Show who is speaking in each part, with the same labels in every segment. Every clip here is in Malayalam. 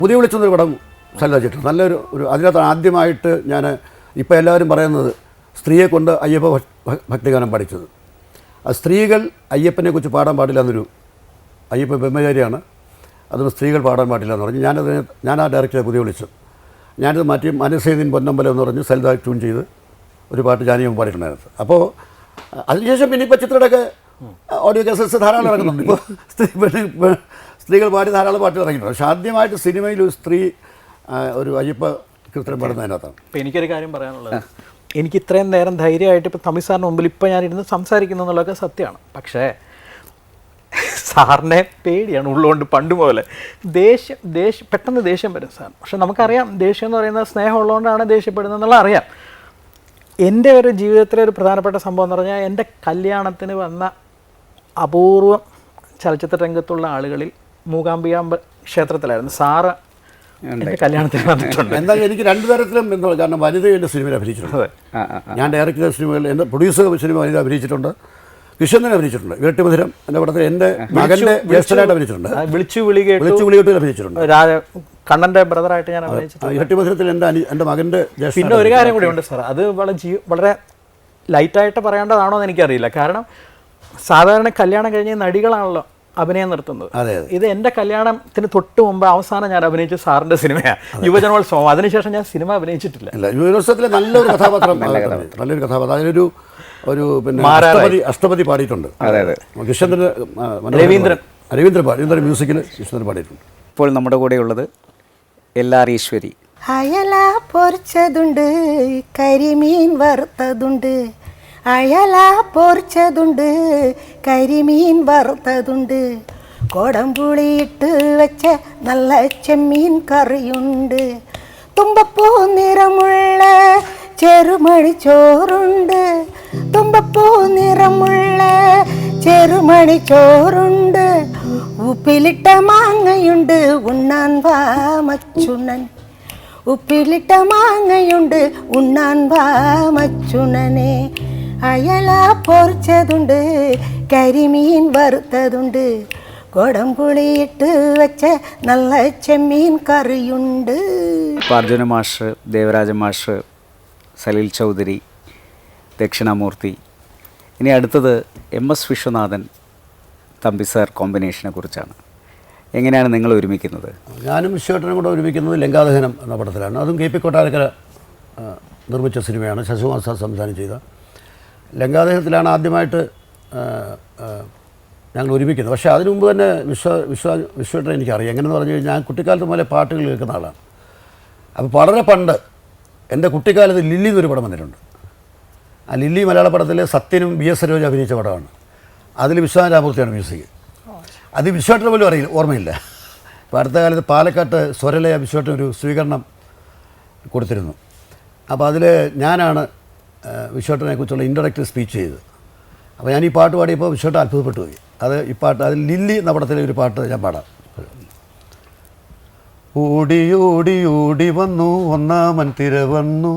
Speaker 1: പുതിയ വിളിച്ചൊന്നൊരു പടം സൽദാച്ചിട്ടുണ്ട്. നല്ലൊരു അതിനകത്ത് ആദ്യമായിട്ട് ഞാൻ ഇപ്പോൾ എല്ലാവരും പറയുന്നത് സ്ത്രീയെ കൊണ്ട് അയ്യപ്പ ഭക്തിഗാനം പഠിച്ചത്. സ്ത്രീകൾ അയ്യപ്പനെക്കുറിച്ച് പാടാൻ പാടില്ല എന്നൊരു അയ്യപ്പ ബ്രഹ്മചാരിയാണ്, അതുകൊണ്ട് സ്ത്രീകൾ പാടാൻ പാടില്ല എന്ന് പറഞ്ഞു. ഞാൻ ആ ഡയറക്ടറെ പുതിയ വിളിച്ചു. ഞാനത് മാറ്റി മനസ്സേദിൻ പൊന്നമ്പലം എന്ന് പറഞ്ഞ് സൽദാ ട്യൂൺ ചെയ്ത് ഒരു പാട്ട് ജാനിയും പാടിയിട്ടുണ്ടായിരുന്നു. അപ്പോൾ അതിനുശേഷം പിന്നെ ഇപ്പോൾ ചിത്രയുടെയൊക്കെ ഓഡിയോ കേസസ് ധാരാളം ഇറങ്ങുന്നുണ്ട്. ഇപ്പോൾ സ്ത്രീകൾ പാടി ധാരാളം പാട്ടുകൾ ഇറങ്ങിയിട്ടുണ്ട്. പക്ഷേ ആദ്യമായിട്ട് സിനിമയിൽ ഒരു സ്ത്രീ ഒരു അയ്യപ്പ കീർത്തനം പാടുന്നതിനകത്താണ്.
Speaker 2: ഇപ്പോൾ എനിക്കൊരു കാര്യം പറയാനുള്ളത്, എനിക്ക് ഇത്രയും നേരം ധൈര്യമായിട്ട് ഇപ്പോൾ തമിഴ് സാറിന് മുമ്പിൽ ഇപ്പോൾ ഞാനിരുന്ന് സംസാരിക്കുന്നു എന്നുള്ളതൊക്കെ സത്യമാണ്. പക്ഷേ സാറിനെ പേടിയാണ് ഉള്ളുകൊണ്ട് പണ്ട് പോലെ. പെട്ടെന്ന് ദേഷ്യം വരും സാർ. പക്ഷെ നമുക്കറിയാം ദേഷ്യം എന്ന് പറയുന്നത് സ്നേഹമുള്ളതുകൊണ്ടാണ് ദേഷ്യപ്പെടുന്നത് എന്നുള്ള അറിയാം. എൻ്റെ ഒരു ജീവിതത്തിലെ ഒരു പ്രധാനപ്പെട്ട സംഭവം എന്ന് പറഞ്ഞാൽ, എൻ്റെ കല്യാണത്തിന് വന്ന അപൂർവം ചലച്ചിത്ര രംഗത്തുള്ള ആളുകളിൽ മൂകാംബിക ക്ഷേത്രത്തിലായിരുന്നു സാറ് എൻ്റെ കല്യാണത്തിന് വന്നിട്ടുണ്ട്.
Speaker 1: എന്തായാലും എനിക്ക് രണ്ട് തരത്തിലും എന്താണ്, കാരണം വനിത എൻ്റെ സിനിമയിൽ അഭിനയിച്ചിട്ടുണ്ട്. ഞാൻ ഡയറക്റ്റ് ചെയ്ത സിനിമയിൽ എൻ്റെ പ്രൊഡ്യൂസർ സിനിമ വനിത അഭിനയിച്ചിട്ടുണ്ട്, കൃഷ്ണനെ അഭിനയിച്ചിട്ടുണ്ട്. ഇരട്ടിമധുരം എൻ്റെ പടത്തിൽ എൻ്റെ മകൻ്റെ ജ്യേഷ്ഠനായിട്ട് അഭിനയിച്ചിട്ടുണ്ട്. വിളിച്ചു വിളി കേട്ട് അഭിനയിച്ചിട്ടുണ്ട്.
Speaker 2: കണ്ണൻ്റെ ബ്രദറായിട്ട് ഞാൻ അഭിനയിച്ചിട്ടുണ്ട്.
Speaker 1: ഇരട്ടിമധുരത്തിൽ എൻ്റെ മകൻ്റെ ജ്യേഷ്ഠൻ.
Speaker 2: പിന്നെ ഒരു കാര്യം കൂടി ഉണ്ട് സാർ, അത് വളരെ ലൈറ്റായിട്ട് പറയേണ്ടതാണോ എന്ന് എനിക്കറിയില്ല. കാരണം സാധാരണ കല്യാണം കഴിഞ്ഞ നടികളാണല്ലോ അഭിനയം നിർത്തുന്നത്. ഇത് എൻ്റെ കല്യാണത്തിന് തൊട്ട് മുമ്പ് അവസാനം ഞാൻ അഭിനയിച്ച സാറിൻ്റെ സിനിമയാണ് യുവജനോത്സവം. അതിനുശേഷം ഞാൻ സിനിമ അഭിനയിച്ചിട്ടില്ല.
Speaker 1: യുവജനോത്സവത്തിലെ നല്ലൊരു കഥാപാത്രം, നല്ലൊരു കഥാപാത്രം. അതിനൊരു പിന്നെ അഷ്ടപതി പാടിയിട്ടുണ്ട്. കൃഷ്ണൻ്റെ രവീന്ദ്രൻ മ്യൂസിക്കിൽ കൃഷ്ണൻ പാടിയിട്ടുണ്ട്.
Speaker 3: ഇപ്പോൾ നമ്മുടെ കൂടെയുള്ളത് LR ഈശ്വരി.
Speaker 4: അയല പൊരിച്ചതുണ്ട്, കരിമീൻ വറുത്തതുണ്ട്, അയല പൊരിച്ചതുണ്ട്, കരിമീൻ വറുത്തതുണ്ട്, കൊടംപുളിയിട്ട് വെച്ച നല്ല ചെമ്മീൻ കറിയുണ്ട്, തുമ്പപ്പൂ നിറമുള്ള ചെറുമണി ചോറുണ്ട്, തുമ്പപ്പൂ നിറമുള്ള ചെറുമണി ചോറുണ്ട്, ഉപ്പിലിട്ട മാങ്ങയുണ്ട് ഉണ്ണാൻ വാ മച്ചുണ്ണൻ, ഉപ്പിലിട്ട മാങ്ങയുണ്ട് ഉണ്ണാൻ വാ മച്ചുണ്ണനെ, അയല പൊരിച്ചതുണ്ട്, കരിമീൻ വറുത്തതുണ്ട്, കൊടംപുളിയിട്ട് വെച്ച നല്ല ചെമ്മീൻ കറിയുണ്ട്.
Speaker 3: അർജുന മാഷ്, ദേവരാജ മാഷ്, സലീൽ ചൗധരി, ദക്ഷിണാമൂർത്തി. ഇനി അടുത്തത് MS വിശ്വനാഥൻ തമ്പി സാർ കോമ്പിനേഷനെ കുറിച്ചാണ്. എങ്ങനെയാണ് നിങ്ങൾ ഒരുമിക്കുന്നത്?
Speaker 1: ഞാനും വിശ്വേട്ടനും കൂടെ ഒരുമിക്കുന്നത് ലങ്കാദഹനം എന്ന പടത്തിലാണ്. അതും KP കൊട്ടാരക്കര നിർമ്മിച്ച സിനിമയാണ്, ശശികുമാർ സാർ സംവിധാനം ചെയ്ത. ലങ്കാദഹനത്തിലാണ് ആദ്യമായിട്ട് ഞങ്ങൾ ഒരുമിക്കുന്നത്. പക്ഷേ അതിനു മുമ്പ് തന്നെ വിശ്വേട്ടനെ എനിക്കറിയാം. എങ്ങനെയെന്ന് പറഞ്ഞു കഴിഞ്ഞാൽ ഞാൻ കുട്ടിക്കാലത്ത് മുതലേ പാട്ടുകൾ കേൾക്കുന്ന ആളാണ്. അപ്പോൾ വളരെ പണ്ട് എൻ്റെ കുട്ടിക്കാലത്ത് ലില്ലി എന്നൊരു പടം വന്നിട്ടുണ്ട്. ആ ലില്ലി മലയാള പടത്തിൽ സത്യനും BS സരോജ അഭിനയിച്ച പടമാണ്. അതിൽ വിശ്വനാഥ രാമൂർത്തിയാണ് മ്യൂസിക്. അത് വിശ്വേട്ടന് പോലും അറിയില്ല, ഓർമ്മയില്ല. ഇപ്പോൾ അടുത്ത കാലത്ത് പാലക്കാട്ട് സ്വരലയ വിശ്വേട്ടനൊരു സ്വീകരണം കൊടുത്തിരുന്നു. അപ്പോൾ അതിൽ ഞാനാണ് വിശ്വേട്ടനെക്കുറിച്ചുള്ള ഇൻഡയറക്റ്റ് സ്പീച്ച് ചെയ്തത്. അപ്പോൾ ഞാൻ ഈ പാട്ട് പാടിയപ്പോൾ വിശ്വേട്ടൻ അത്ഭുതപ്പെട്ടു പോയി. അത് ഈ പാട്ട്, അതിൽ ലില്ലി എന്ന പടത്തിലെ ഒരു പാട്ട് ഞാൻ പാടാം. ഓടി ഓടി ഓടി വന്നു ഒന്നാമൻ തിര വന്നു,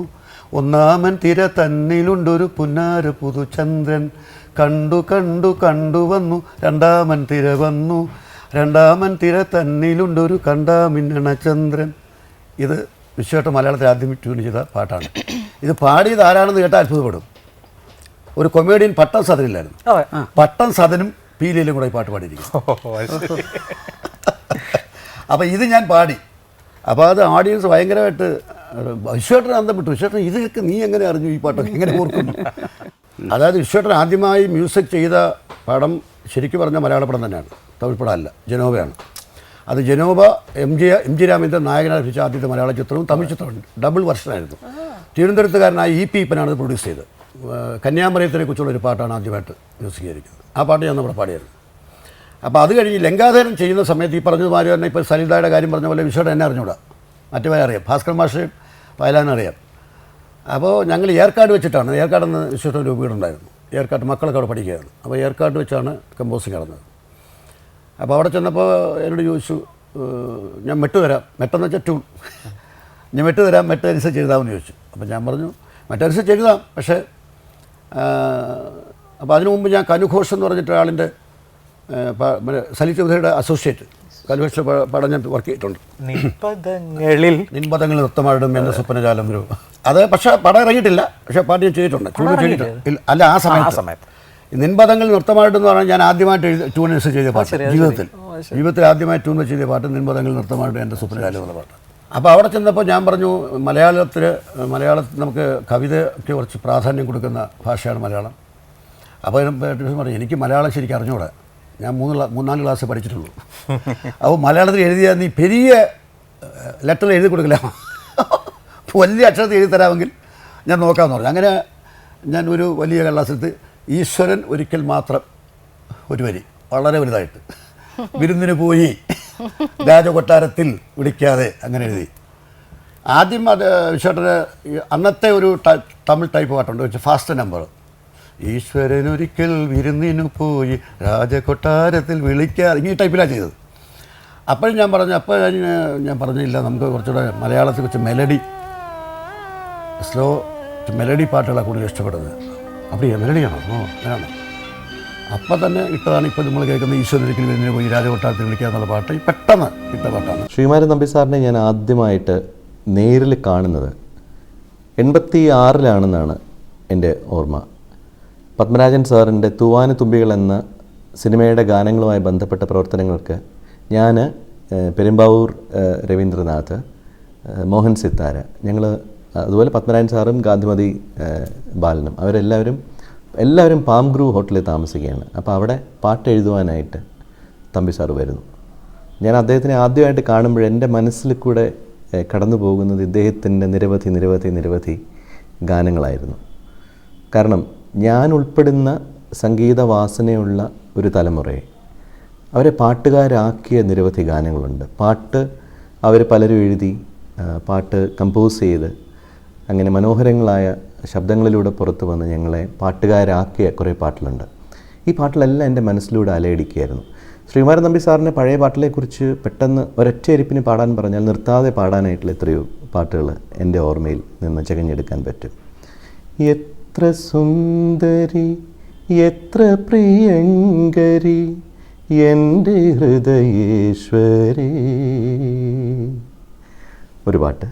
Speaker 1: ഒന്നാമൻ തിര തന്നിലുണ്ടൊരു പുന്നാര പുതുചന്ദ്രൻ, കണ്ടു കണ്ടു കണ്ടു വന്നു രണ്ടാമൻ തിര വന്നു, രണ്ടാമൻ തിര തന്നിലുണ്ടൊരു കണ്ടാമിന്നണ ചന്ദ്രൻ. ഇത് വിശ്വേട്ടൻ മലയാളത്തിൽ ആദ്യം ട്യൂൺ ചെയ്ത പാട്ടാണ്. ഇത് പാടിയത് ആരാണെന്ന് കേട്ടാൽ അത്ഭുതപ്പെടും. ഒരു കൊമേഡിയൻ പട്ടം സദനില്ലായിരുന്നു. പട്ടം സദനും പീലിയിലും കൂടെ ഈ പാട്ട് പാടിയിരിക്കും. അപ്പോൾ ഇത് ഞാൻ പാടി. അപ്പോൾ അത് ഓഡിയൻസ് ഭയങ്കരമായിട്ട് വിശ്വേട്ടൻ അന്തം വിട്ടു. വിശ്വേട്ടൻ ഇതൊക്കെ നീ എങ്ങനെ അറിഞ്ഞു, ഈ പാട്ടൊക്കെ എങ്ങനെ ഓർക്കുന്നു? അതായത് വിശ്വേട്ടൻ ആദ്യമായി മ്യൂസിക് ചെയ്ത പടം ശരിക്കും പറഞ്ഞാൽ മലയാള പടം തന്നെയാണ്, തമിഴ് പടമല്ല, ജനോബയാണ്. അത് ജനോബ എം ജി രാമേന്ദ്രൻ നായകനായി രചിച്ച ആദ്യത്തെ മലയാള ചിത്രവും തമിഴ് ചിത്രവും ഡബിൾ വെർഷനായിരുന്നു. തിരുവനന്തപുരത്തുകാരനായ EP ഈപ്പനാണ് ഇത് പ്രൊഡ്യൂസ് ചെയ്തത്. കന്യാമറിയത്തിനെ കുറിച്ചുള്ളൊരു പാട്ടാണ് ആദ്യമായിട്ട് മ്യൂസിക് ചെയ്തിരിക്കുന്നത്. ആ പാട്ട് ഞാൻ നമ്മുടെ പാടിയായിരുന്നു. അപ്പോൾ അത് കഴിഞ്ഞ് ലങ്കാധരം ചെയ്യുന്ന സമയത്ത് ഈ പറഞ്ഞതുമാതിരി തന്നെ ഇപ്പോൾ സലിതായുടെ കാര്യം പറഞ്ഞ പോലെ വിശ്വേട്ടൻ എന്നെ അറിഞ്ഞൂടാ, മറ്റേ അറിയാം, ഭാസ്കർ മാഷയും പയലാനറിയാം. അപ്പോൾ ഞങ്ങൾ ഏർക്കാട് വെച്ചിട്ടാണ്, ഏർക്കാടെന്ന് വിശ്വേട്ടൻ ഒരു വീടുണ്ടായിരുന്നു, ഏർക്കാട് മക്കളൊക്കെ അവിടെ പഠിക്കുകയാണ്. അപ്പോൾ ഏർക്കാട് വെച്ചാണ് കമ്പോസിങ് നടന്നത്. അപ്പോൾ അവിടെ ചെന്നപ്പോൾ എന്നോട് ചോദിച്ചു, ഞാൻ മെട്ട് തരാം, മെട്ടെന്ന് വെച്ചാൽ ട്യൂൺ, ഞാൻ മെട്ട് തരാം, മെട്ട് അനുസരിച്ച് എഴുതാമെന്ന് ചോദിച്ചു. അപ്പോൾ ഞാൻ പറഞ്ഞു മെറ്റനുസരിച്ച് എഴുതാം, പക്ഷേ അപ്പോൾ അതിനു മുമ്പ് ഞാൻ കനുഘോഷ് എന്ന് പറഞ്ഞിട്ട് ഒരാളിൻ്റെ സലീൽ ചൗധരിയുടെ അസോസിയേറ്റ് കൽവശ പടം ഞാൻ വർക്ക് ചെയ്തിട്ടുണ്ട്.
Speaker 2: നിൻപദങ്ങളിൽ
Speaker 1: നിൻപദങ്ങൾ നൃത്തമാടും എന്ന സ്വപ്നജാലം ഒരു അത് പക്ഷേ പടം ഇറങ്ങിയിട്ടില്ല. പക്ഷേ പാട്ട് ഞാൻ ചെയ്തിട്ടുണ്ട്. ചെയ്തിട്ടുണ്ട് അല്ല ആ സമയത്ത് നിൻപദങ്ങൾ നൃത്തമായിട്ട് എന്ന് പറഞ്ഞാൽ ഞാൻ ആദ്യമായിട്ട് ട്യൂൺ വെച്ച് ചെയ്ത പാട്ട് ജീവിതത്തിൽ ആദ്യമായി ട്യൂൺ വെച്ച് ചെയ്ത പാട്ട് നിൻപദങ്ങൾ നൃത്തമായിട്ട് എൻ്റെ സ്വപ്നജാലം എന്നുള്ള പാട്ട്. അപ്പോൾ അവിടെ ചെന്നപ്പോൾ ഞാൻ പറഞ്ഞു മലയാളത്തിൽ നമുക്ക് കവിതയ്ക്ക് കുറച്ച് പ്രാധാന്യം കൊടുക്കുന്ന ഭാഷയാണ് മലയാളം. അപ്പോൾ പറഞ്ഞു എനിക്ക് മലയാളം ശരിക്കും അറിഞ്ഞുകൂടാ, ഞാൻ 3-4 ക്ലാസ് പഠിച്ചിട്ടുള്ളൂ. അപ്പോൾ മലയാളത്തിൽ എഴുതിയാൽ നീ പെരിയ ലെറ്റർ എഴുതി കൊടുക്കില്ല, വലിയ അക്ഷരത്തിൽ എഴുതി തരാമെങ്കിൽ ഞാൻ നോക്കാമെന്ന് പറഞ്ഞു. അങ്ങനെ ഞാൻ ഒരു വലിയ കടലാസെടുത്ത് ഈശ്വരൻ ഒരിക്കൽ മാത്രം ഒരു വരി വളരെ വലുതായിട്ട് വിരുന്നിന് പോയി രാജകൊട്ടാരത്തിൽ വിളിക്കാതെ അങ്ങനെ എഴുതി. ആദ്യം അത് വിശ്വട്ടന് അന്നത്തെ ഒരു തമിഴ് ടൈപ്പ് പാട്ടുണ്ട് വെച്ച് ഫാസ്റ്റ് നമ്പർ ഈശ്വരൻ ഒരിക്കൽ വിരുന്നിനു പോയി രാജകൊട്ടാരത്തിൽ വിളിക്കാതെ ഈ ടൈപ്പിലാണ് ചെയ്തത്. അപ്പോഴും ഞാൻ പറഞ്ഞില്ല നമുക്ക് കുറച്ചുകൂടെ മലയാളത്തിൽ വെച്ച് മെലഡി സ്ലോ മെലഡി പാട്ടുകളാണ് കൂടുതൽ ഇഷ്ടപ്പെടുന്നത്. അപ്പോൾ മെലഡിയാണോ അങ്ങനെയാണോ? അപ്പം തന്നെ ഇട്ടതാണ് ഇപ്പോൾ നമ്മൾ കേൾക്കുന്ന ഈശ്വരൻ ഒരിക്കൽ വിരുന്നിന് പോയി രാജകൊട്ടാരത്തിൽ വിളിക്കുക എന്നുള്ള പാട്ട് പെട്ടെന്ന് ഇട്ട പാട്ടാണ്.
Speaker 5: ശ്രീകുമാരൻ തമ്പി സാറിനെ ഞാൻ ആദ്യമായിട്ട് നേരിൽ കാണുന്നത് 86-ലാണെന്നാണ് എൻ്റെ ഓർമ്മ. പത്മരാജൻ സാറിൻ്റെ തൂവാന തുമ്പികൾ എന്ന സിനിമയുടെ ഗാനങ്ങളുമായി ബന്ധപ്പെട്ട പ്രവർത്തനങ്ങൾക്ക് ഞാൻ പെരുമ്പാവൂർ രവീന്ദ്രനാഥ്, മോഹൻ സിത്താര, ഞങ്ങൾ അതുപോലെ പത്മരാജൻ സാറും ഗാന്ധിമതി ബാലനും എല്ലാവരും പാം ഗ്രൂ ഹോട്ടലിൽ താമസിക്കുകയാണ്. അപ്പോൾ അവിടെ പാട്ട് എഴുതുവാനായിട്ട് തമ്പി സാറ് വരുന്നു. ഞാൻ അദ്ദേഹത്തിനെ ആദ്യമായിട്ട് കാണുമ്പോൾ എൻ്റെ മനസ്സിൽ കൂടെ കടന്നു പോകുന്നത് ഇദ്ദേഹത്തിൻ്റെ നിരവധി ഗാനങ്ങളായിരുന്നു. കാരണം ഞാൻ ഉൾപ്പെടുന്ന സംഗീത വാസനയുള്ള ഒരു തലമുറയെ അവരെ പാട്ടുകാരാക്കിയ നിരവധി ഗാനങ്ങളുണ്ട്. പാട്ട് അവർ പലരും എഴുതി, പാട്ട് കമ്പോസ് ചെയ്ത് അങ്ങനെ മനോഹരങ്ങളായ ശബ്ദങ്ങളിലൂടെ പുറത്തു വന്ന് ഞങ്ങളെ പാട്ടുകാരാക്കിയ കുറേ പാട്ടിലുണ്ട്. ഈ പാട്ടിലെല്ലാം എൻ്റെ മനസ്സിലൂടെ അലയടിക്കുകയായിരുന്നു. ശ്രീകുമാരൻ തമ്പി സാറിൻ്റെ പഴയ പാട്ടിനെക്കുറിച്ച് പെട്ടെന്ന് ഒരൊറ്റ എരിപ്പിന് പാടാൻ പറഞ്ഞാൽ നിർത്താതെ പാടാനായിട്ടുള്ള എത്രയോ പാട്ടുകൾ എൻ്റെ ഓർമ്മയിൽ നിന്ന് ചകഞ്ഞെടുക്കാൻ പറ്റും. എത്ര സുന്ദരി എത്ര പ്രിയങ്കരി എൻ്റെ ഹൃദയേശ്വരി ഒരു പാട്ട്.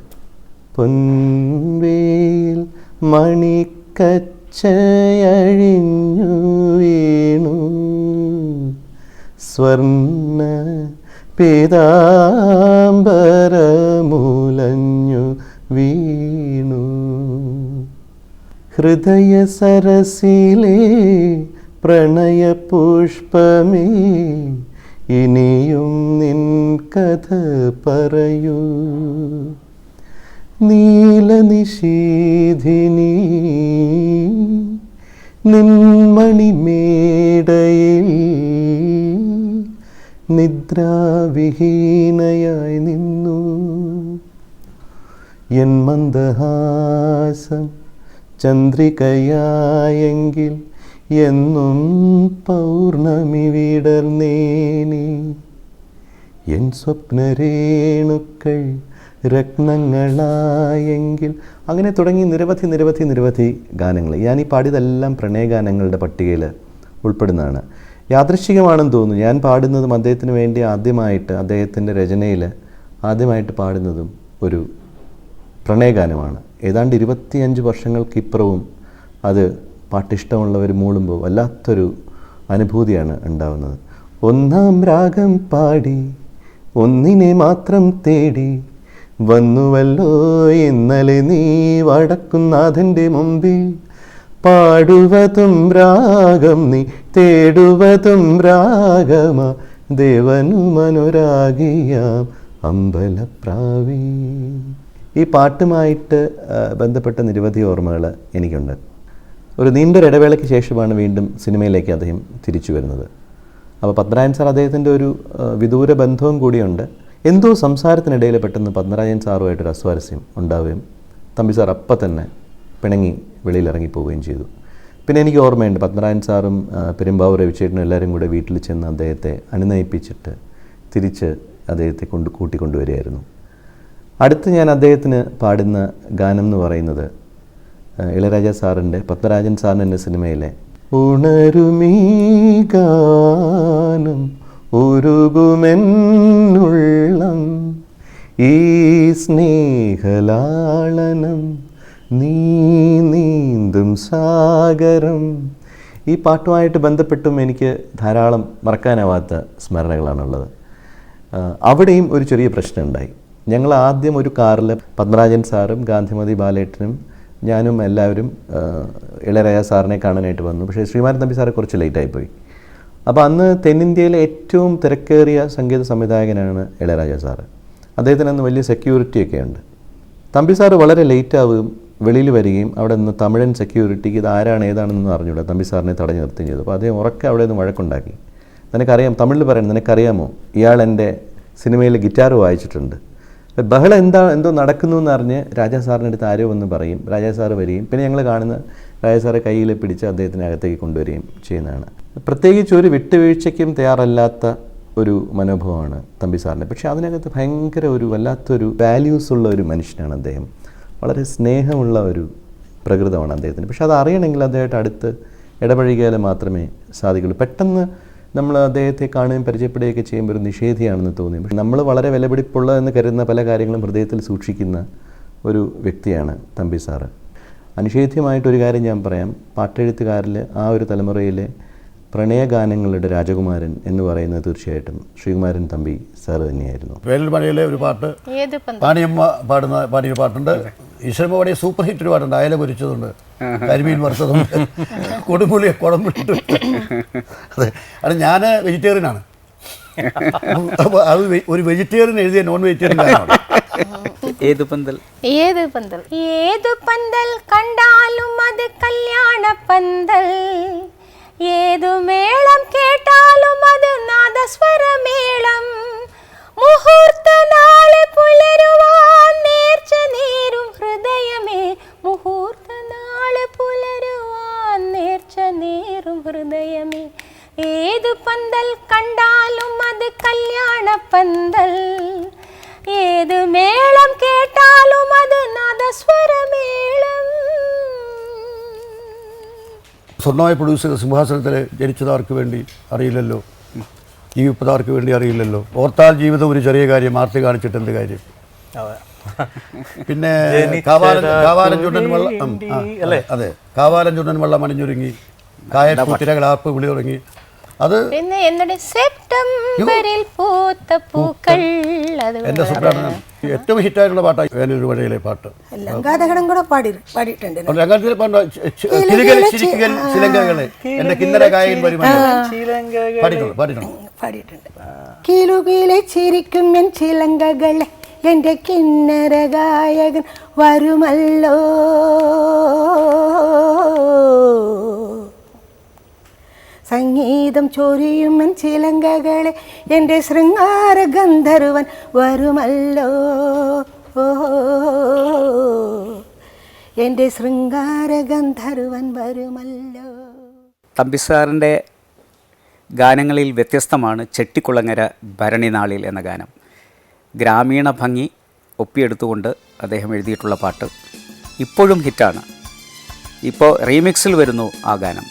Speaker 5: പൊൻവേയിൽ മണിക്കച്ചയഴിഞ്ഞു വീണു സ്വർണ്ണ പീതാംബരമുലഞ്ഞു വീണു ഹൃദയ സരസിലെ പ്രണയപുഷ്പമേ ഇനിയും നിൻ കഥ പറയൂ നീലനിശീധിനി നിൻമണിമേടയിൽ നിദ്രാവിഹീനയായി നിന്നു എൻ മന്ദഹാസം ചന്ദ്രികയായെങ്കിൽ എന്നും പൗർണമി വിടർന്നേനി എൻ സ്വപ്നരേണുക്കൾ രത്നങ്ങളായെങ്കിൽ അങ്ങനെ തുടങ്ങി നിരവധി ഗാനങ്ങൾ. ഞാൻ ഈ പാടിയതെല്ലാം പ്രണയഗാനങ്ങളുടെ പട്ടികയിൽ ഉൾപ്പെടുന്നതാണ്. യാദൃശ്ചികമാണെന്ന് തോന്നുന്നു. ഞാൻ പാടുന്നതും അദ്ദേഹത്തിന് വേണ്ടി ആദ്യമായിട്ട് അദ്ദേഹത്തിൻ്റെ രചനയിൽ ആദ്യമായിട്ട് പാടുന്നതും ഒരു പ്രണയഗാനമാണ്. ഏതാണ്ട് 25 വർഷങ്ങൾക്കിപ്പുറവും അത് പാട്ടിഷ്ടമുള്ളവർ മൂളുമ്പോൾ വല്ലാത്തൊരു അനുഭൂതിയാണ് ഉണ്ടാവുന്നത്. ഒന്നാം രാഗം പാടി ഒന്നിനെ മാത്രം തേടി വന്നുവല്ലോ ഇന്നലെ നീ വടക്കുന്നാഥൻ്റെ മുമ്പിൽ പാടുവതും രാഗം നീ തേടുവതും രാഗമ ദേവനു മനോരാഗിയാം അമ്പലപ്രാവി. ഈ പാട്ടുമായിട്ട് ബന്ധപ്പെട്ട നിരവധി ഓർമ്മകൾ എനിക്കുണ്ട്. ഒരു നീണ്ടൊരിടവേളയ്ക്ക് ശേഷമാണ് വീണ്ടും സിനിമയിലേക്ക് അദ്ദേഹം തിരിച്ചു വരുന്നത്. അപ്പോൾ പത്മരാജൻ സാർ അദ്ദേഹത്തിൻ്റെ ഒരു വിദൂര ബന്ധവും കൂടിയുണ്ട്. എന്തോ സംസാരത്തിനിടയിൽ പെട്ടെന്ന് പത്മരാജൻ സാറുമായിട്ടൊരു അസ്വാരസ്യം ഉണ്ടാവുകയും തമ്പി സാർ അപ്പം തന്നെ പിണങ്ങി വെളിയിലിറങ്ങിപ്പോവുകയും ചെയ്തു. പിന്നെ എനിക്ക് ഓർമ്മയുണ്ട് പത്മരാജൻ സാറും പെരുമ്പാവൂർ രവിചേട്ടനും എല്ലാവരും കൂടെ വീട്ടിൽ ചെന്ന് അദ്ദേഹത്തെ അനുനയിപ്പിച്ചിട്ട് തിരിച്ച് അദ്ദേഹത്തെ കൂട്ടിക്കൊണ്ടുവരികയായിരുന്നു. അടുത്ത് ഞാൻ അദ്ദേഹത്തിന് പാടുന്ന ഗാനം എന്ന് പറയുന്നത് ഇളയരാജ സാറിൻ്റെ പത്മരാജൻ സാറിന് എൻ്റെ സിനിമയിലെ ഉണരുമീ ഗാനം ഉരുകുമെന്നുള്ളം ഈ സ്നേഹലാളനം നീ നീന്തും സാഗരം. ഈ പാട്ടുമായിട്ട് ബന്ധപ്പെട്ടും എനിക്ക് ധാരാളം മറക്കാനാവാത്ത സ്മരണകളാണുള്ളത്. അവിടെയും ഒരു ചെറിയ പ്രശ്നമുണ്ടായി. ഞങ്ങൾ ആദ്യം ഒരു കാറിൽ പത്മരാജൻ സാറും ഗാന്ധിമതി ബാലേട്ടനും ഞാനും എല്ലാവരും ഇളയരാജ സാറിനെ കാണാനായിട്ട് വന്നു. പക്ഷേ ശ്രീമാൻ തമ്പി സാറ് കുറച്ച് ലേറ്റായിപ്പോയി. അപ്പോൾ അന്ന് തെന്നിന്ത്യയിലെ ഏറ്റവും തിരക്കേറിയ സംഗീത സംവിധായകനാണ് ഇളയരാജ സാറ്. അദ്ദേഹത്തിന് അന്ന് വലിയ സെക്യൂരിറ്റിയൊക്കെ ഉണ്ട്. തമ്പി സാറ് വളരെ ലേറ്റ് ആവുകയും വെളിയിൽ വരികയും അവിടെ നിന്ന് തമിഴൻ സെക്യൂരിറ്റിക്ക് ഇത് ആരാണ് ഏതാണെന്നൊന്നും അറിഞ്ഞൂടാ, തമ്പി സാറിനെ തടഞ്ഞു നിർത്തുകയും ചെയ്തു. അപ്പോൾ അദ്ദേഹം ഉറക്കെ അവിടെ നിന്ന് വഴക്കുണ്ടാക്കി. നിനക്കറിയാം, തമിഴിൽ പറയണം, നിനക്കറിയാമോ ഇയാൾ എൻ്റെ സിനിമയിൽ ഗിറ്റാർ വായിച്ചിട്ടുണ്ട്. ബഹളം എന്തോ നടക്കുന്നു എന്നറിഞ്ഞ് രാജാ സാറിൻ്റെ അടുത്ത് ആരോ എന്ന് പറയും. രാജാ സാറ് വരികയും പിന്നെ ഞങ്ങൾ കാണുന്ന രാജാ സാറെ കയ്യിൽ പിടിച്ച് അദ്ദേഹത്തിൻ്റെ അകത്തേക്ക് കൊണ്ടുവരികയും ചെയ്യുന്നതാണ്. പ്രത്യേകിച്ച് ഒരു വിട്ടുവീഴ്ചയ്ക്കും തയ്യാറല്ലാത്ത ഒരു മനോഭാവമാണ് തമ്പി സാറിൻ്റെ. പക്ഷേ അതിനകത്ത് ഭയങ്കര ഒരു വല്ലാത്തൊരു വാല്യൂസ് ഉള്ള ഒരു മനുഷ്യനാണ് അദ്ദേഹം. വളരെ സ്നേഹമുള്ള ഒരു പ്രകൃതമാണ് അദ്ദേഹത്തിന്. പക്ഷെ അത് അറിയണമെങ്കിൽ അദ്ദേഹത്തെ അടുത്ത് ഇടപഴകിയാൽ മാത്രമേ സാധിക്കുള്ളൂ. പെട്ടെന്ന് നമ്മൾ അദ്ദേഹത്തെ കാണുകയും പരിചയപ്പെടുകയൊക്കെ ചെയ്യുമ്പോൾ ഒരു നിഷേധിയാണെന്ന് തോന്നി. പക്ഷെ നമ്മൾ വളരെ വിലപിടിപ്പുള്ള എന്ന് കരുതുന്ന പല കാര്യങ്ങളും ഹൃദയത്തിൽ സൂക്ഷിക്കുന്ന ഒരു വ്യക്തിയാണ് തമ്പി സാറ്. അനിഷേധ്യമായിട്ടൊരു കാര്യം ഞാൻ പറയാം. പാട്ടെഴുത്തുകാരിൽ ആ ഒരു തലമുറയിലെ പ്രണയഗാനങ്ങളുടെ രാജകുമാരൻ എന്ന് പറയുന്നത് തീർച്ചയായിട്ടും ശ്രീകുമാരൻ തമ്പി സാറ് തന്നെയായിരുന്നു.
Speaker 1: വേനൽ മഴയിലെ ഒരു പാട്ട് പാണിയമ്മ പാടിയ പാട്ടുണ്ട്. ഈശ്വരമ്മ പാടിയ സൂപ്പർ ഹിറ്റ് ഒരു പാട്ടുണ്ട്. അയല പൊരിച്ചതുണ്ട്, കരിമീൻ വറുത്തതുണ്ട്, കൊടുമ്പുളിയെ കുടമ്പിട്ടു. അതെ, അത് ഞാൻ വെജിറ്റേറിയനാണ്. അപ്പോൾ അത് ഒരു വെജിറ്റേറിയൻ എഴുതിയ നോൺ വെജിറ്റേറിയൻ ഗാനമാണ്.
Speaker 3: ഏതു പന്തൽ
Speaker 4: ഏതു പന്തൽ ഏതു പന്തൽ കണ്ടാലും അത് കല്യാണ പന്തൽ, ഏതു മേളം കേട്ടാലും അത് നാദസ്വരമേളം, മുഹൂർത്ത നാളെ പുലരുവാൻ നേർച്ച നേരും ഹൃദയമേ, മുഹൂർത്ത നാളെ പുലരുവാൻ നേർച്ച നേരും ഹൃദയമേ, ഏതു പന്തൽ കണ്ടാലും അത് കല്യാണ പന്തൽ, ഏതു മേളം കേട്ടാലും അത് നാദസ്വരമേളം.
Speaker 1: സ്വർണ്ണമായി പ്രൊഡ്യൂസ് ചെയ്ത സിംഹാസനത്തിൽ ജനിച്ചതാർക്ക് വേണ്ടി അറിയില്ലല്ലോ, ജീവിപ്പതാർക്ക് വേണ്ടി അറിയില്ലല്ലോ, ഓർത്താൽ ജീവിതം ഒരു ചെറിയ കാര്യം, ആർത്തി കാണിച്ചിട്ട് എന്ത് കാര്യം. പിന്നെ കാവാലൻ ചുണ്ടൻ വെള്ളം, അതെ, കാവാലൻ ചുണ്ടൻ വെള്ളം അണിഞ്ഞൊരുങ്ങി, കായപ്പൂത്തിരകൾ ആർപ്പ് വിളി തുടങ്ങി. അത്
Speaker 4: പിന്നെ എന്നോട് സെപ്റ്റംബറിൽ പൂത്ത പൂക്കൾ,
Speaker 1: എൻ്റെ സുപ്രാണ് ഏറ്റവും ഹിറ്റായിട്ടുള്ള പാട്ടാണ് വേനൽ മഴയിലെ പാട്ട്.
Speaker 4: ലങ്കാതകടം കൂടെ പാടിയിട്ടുണ്ട്.
Speaker 1: ലങ്കാത്തിലെ ശിലങ്കകളെ എൻ്റെ കിന്നര ഗായകൻ
Speaker 4: പാടിയിട്ടുണ്ട്. കീലുകീലെ ചിരിക്കും എൻ ചിലങ്കകളെ എൻ്റെ കിന്നര ഗായകൻ വരുമല്ലോ, സംഗീതം ചൊരിയും എൻ ചിലങ്കകളെ എൻ്റെ ശൃംഗാര ഗന്ധർവൻ വരുമല്ലോ, എൻ്റെ ശൃംഗാര ഗന്ധർവൻ വരുമല്ലോ.
Speaker 3: തമ്പി സാറിൻ്റെ ഗാനങ്ങളിൽ വ്യത്യസ്തമാണ് ചെട്ടിക്കുളങ്ങര ഭരണിനാളിൽ എന്ന ഗാനം. ഗ്രാമീണ ഭംഗി ഒപ്പിയെടുത്തുകൊണ്ട് അദ്ദേഹം എഴുതിയിട്ടുള്ള പാട്ട് ഇപ്പോഴും ഹിറ്റാണ്. ഇപ്പോൾ റീമിക്സിൽ വരുന്നു ആ ഗാനം.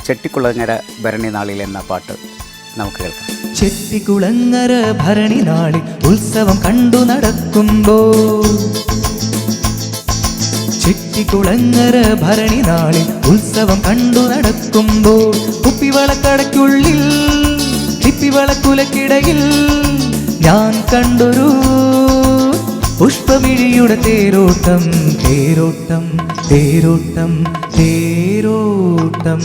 Speaker 3: ചെട്ടിക്കുളങ്ങര ഭരണിനാളിൽ എന്ന പാട്ട് നമുക്ക് കേൾക്കാം.
Speaker 6: ചെട്ടിക്കുളങ്ങര ഭരണിനാളിൽ ഉത്സവം കണ്ടു നടക്കുമ്പോൾ, ചെട്ടിക്കുളങ്ങര ഭരണിനാളിൽ ഉത്സവം കണ്ടു നടക്കുമ്പോൾ, കുപ്പിവളക്കടയ്ക്കുള്ളിൽ ചിപ്പിവളക്കുലക്കിടയിൽ ഞാൻ കണ്ടൊരു പുഷ്പമിഴിയുടെ തേരോട്ടം, തേരോട്ടം, തേരോട്ടം, തേരോട്ടം.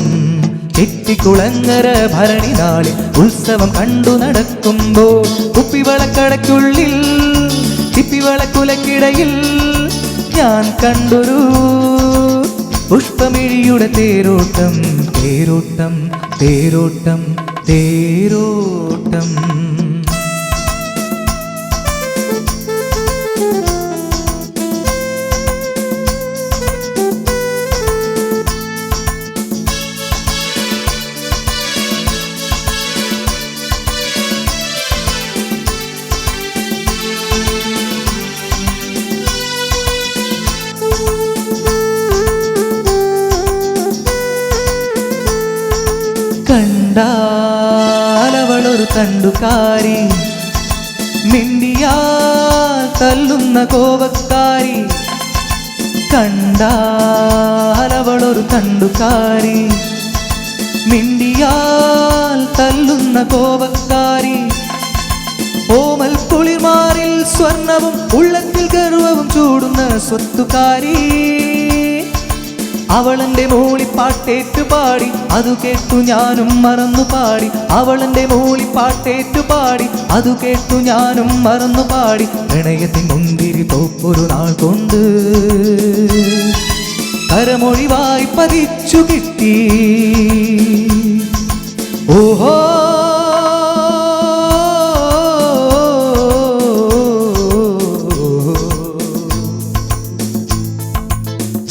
Speaker 6: ചെട്ടിക്കുളങ്ങര ഭരണിനാളിൽ ഉത്സവം കണ്ടു നടക്കുമ്പോൾ, കുപ്പിവളക്കടയ്ക്കുള്ളിൽ ചിപ്പിവളക്കുലക്കിടയിൽ ഞാൻ കണ്ടൊരു പുഷ്പമിഴിയുടെ തേരോട്ടം, തേരോട്ടം, തേരോട്ടം, തേരോട്ടം. കണ്ടാലവളൊരു തണ്ടുകാരി, മിണ്ടിയാൽ തല്ലുന്ന കോപക്കാരി, കണ്ടാലവളൊരു തണ്ടുകാരി, മിണ്ടിയാൽ തല്ലുന്ന കോപക്കാരി, ഓമൽ കുളിർമാറിൽ സ്വർണവും ഉള്ളത്തിൽ ഗർവവും ചൂടുന്ന സ്വത്തുകാരി, അവളെന്റെ മൂളിപ്പാട്ടേറ്റു പാടി അതു കേട്ടു ഞാനും മറന്നു പാടി, അവളെന്റെ മൂളിപ്പാട്ടേറ്റു പാടി അതു കേട്ടു ഞാനും മറന്നു പാടി, പ്രണയത്തിൻ മുന്തിരി തോപ്പൊരു നാൾ കൊണ്ട് കരമൊഴിവായി പതിച്ചു കിട്ടി. ഓഹോ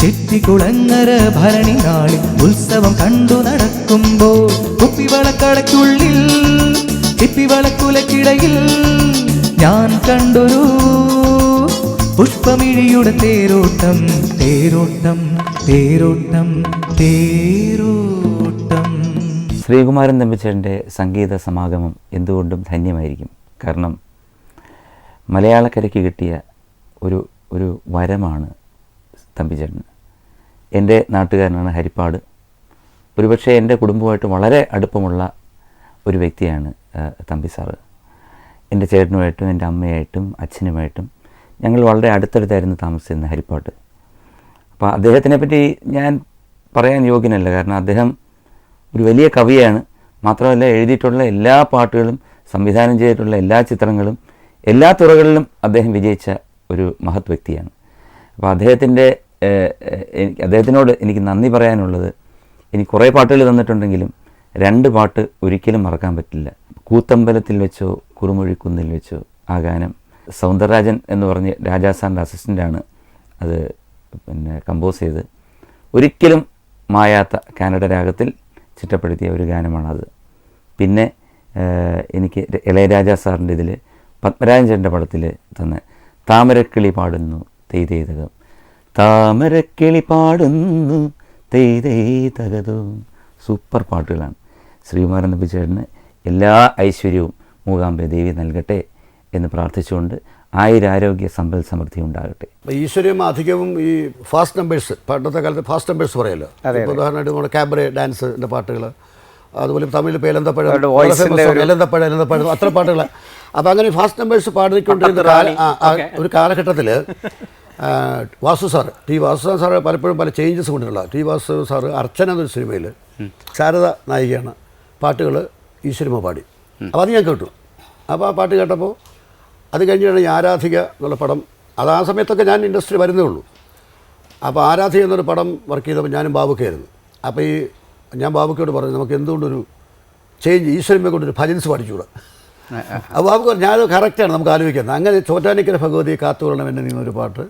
Speaker 6: ചെട്ടിക്കുളങ്ങര ഭരണി നാളിൽ ഉത്സവം കണ്ടു നടക്കുമ്പോൾ കുപ്പിവളക്കടയ്ക്കുള്ളിൽ ചിപ്പിവളക്കുലക്കിടയിൽ ഞാൻ കണ്ടൊരു പുഷ്പമിഴിയുടെ തേരോട്ടം, തേരോട്ടം, തേരോട്ടം, തേരോട്ടം.
Speaker 7: ശ്രീകുമാരൻ തമ്പിച്ചേട്ടൻ്റെ സംഗീത സമാഗമം എന്തുകൊണ്ടും ധന്യമായിരിക്കും. കാരണം മലയാളക്കരയ്ക്ക് കിട്ടിയ ഒരു വരമാണ് തമ്പിച്ചേട്ടന്. എൻ്റെ നാട്ടുകാരനാണ് ഹരിപ്പാട്. ഒരുപക്ഷെ എൻ്റെ കുടുംബമായിട്ട് വളരെ അടുപ്പമുള്ള ഒരു വ്യക്തിയാണ് തമ്പി സാറ്. എൻ്റെ ചേട്ടനുമായിട്ടും എൻ്റെ അമ്മയായിട്ടും അച്ഛനുമായിട്ടും ഞങ്ങൾ വളരെ അടുത്തടുത്തായിരുന്നു താമസിച്ചിരുന്നത് ഹരിപ്പാട്ട്. അപ്പോൾ അദ്ദേഹത്തിനെ പറ്റി ഞാൻ പറയാൻ യോഗ്യനല്ല. കാരണം അദ്ദേഹം ഒരു വലിയ കവിയാണ്. മാത്രമല്ല എഴുതിയിട്ടുള്ള എല്ലാ പാട്ടുകളും സംവിധാനം ചെയ്തിട്ടുള്ള എല്ലാ ചിത്രങ്ങളും എല്ലാ തുറകളിലും അദ്ദേഹം വിജയിച്ച ഒരു മഹത് വ്യക്തിയാണ്. അപ്പോൾ അദ്ദേഹത്തിനോട് എനിക്ക് നന്ദി പറയാനുള്ളത്, എനിക്ക് കുറേ പാട്ടുകൾ തന്നിട്ടുണ്ടെങ്കിലും 2 പാട്ട് ഒരിക്കലും മറക്കാൻ പറ്റില്ല. കൂത്തമ്പലത്തിൽ വെച്ചോ കുറുമൊഴിക്കുന്നിൽ വെച്ചോ ആ ഗാനം സൗന്ദരരാജൻ എന്ന് പറഞ്ഞ് രാജാസാറിൻ്റെ അസിസ്റ്റൻ്റാണ് അത് കമ്പോസ് ചെയ്ത് ഒരിക്കലും മായാത്ത കാനഡ രാഗത്തിൽ ചിട്ടപ്പെടുത്തിയ ഒരു ഗാനമാണത്. പിന്നെ എനിക്ക് ഇളയരാജ സാറിൻ്റെ ഇതിൽ പത്മരാജൻ ചേട്ടൻ്റെ പടത്തിൽ തന്ന താമരക്കിളി പാടുന്നു തെയ്തകം, താമരക്കിളി പാടുന്നു തെയ്തകം, സൂപ്പർ പാട്ടുകളാണ്. ശ്രീകുമാരൻ തമ്പിച്ചേട്ടന് എല്ലാ ഐശ്വര്യവും മൂകാംബ ദേവി നൽകട്ടെ എന്ന് പ്രാർത്ഥിച്ചുകൊണ്ട് ആയുരാരോഗ്യ സമ്പൽ സമൃദ്ധി ഉണ്ടാകട്ടെ.
Speaker 1: ഈശ്വര്യം അധികവും ഈ ഫാസ്റ്റ് നമ്പേഴ്സ്, പണ്ടത്തെ കാലത്ത് ഫാസ്റ്റ് നമ്പേഴ്സ് പറയുമല്ലോ. ഉദാഹരണമായിട്ട് നമ്മുടെ ക്യാബറെ ഡാൻസിൻ്റെ പാട്ടുകൾ, അതുപോലെ തമിഴിൽ പേലന്തപ്പഴം, എലന്തപ്പഴം, അത്ര പാട്ടുകൾ. അപ്പോൾ അങ്ങനെ ഫാസ്റ്റ് നമ്പേഴ്സ് പാടിക്കൊണ്ടിരുന്ന ഒരു കാലഘട്ടത്തിൽ Vasu sir, T Vasu sir പലപ്പോഴും പല ചേഞ്ചസ് കൊണ്ടിട്ടുള്ള ടി വാസു സാറ് അർച്ചന എന്നൊരു സിനിമയിൽ ശാരദ നായികയാണ് പാട്ടുകൾ ഈശ്വരമ പാടി. അപ്പോൾ അത് ഞാൻ കേട്ടു. അപ്പോൾ ആ പാട്ട് കേട്ടപ്പോൾ അത് കഴിഞ്ഞാണ് ഈ ആരാധിക എന്നുള്ള പടം. അത് ആ സമയത്തൊക്കെ ഞാൻ ഇൻഡസ്ട്രി വരുന്നേ ഉള്ളൂ. അപ്പോൾ ആരാധിക എന്നൊരു പടം വർക്ക് ചെയ്തപ്പോൾ ഞാനും ബാബുക്കായിരുന്നു. അപ്പോൾ ഞാൻ ബാബുക്കയോട് പറഞ്ഞു, നമുക്ക് എന്തുകൊണ്ടൊരു ചേഞ്ച് ഈശ്വരമ്മയെ കൊണ്ടൊരു ഭജൻസ് പാടിച്ചുകൂടാ. അപ്പോൾ ബാബുക്ക് ഞാൻ കറക്റ്റാണ്, നമുക്ക് ആലോചിക്കുന്നത്. അങ്ങനെ ചോറ്റാനിക്കര ഭഗവതിയെ കാത്തുകൊള്ളണം എന്നെ നിന്നൊരു പാട്ട്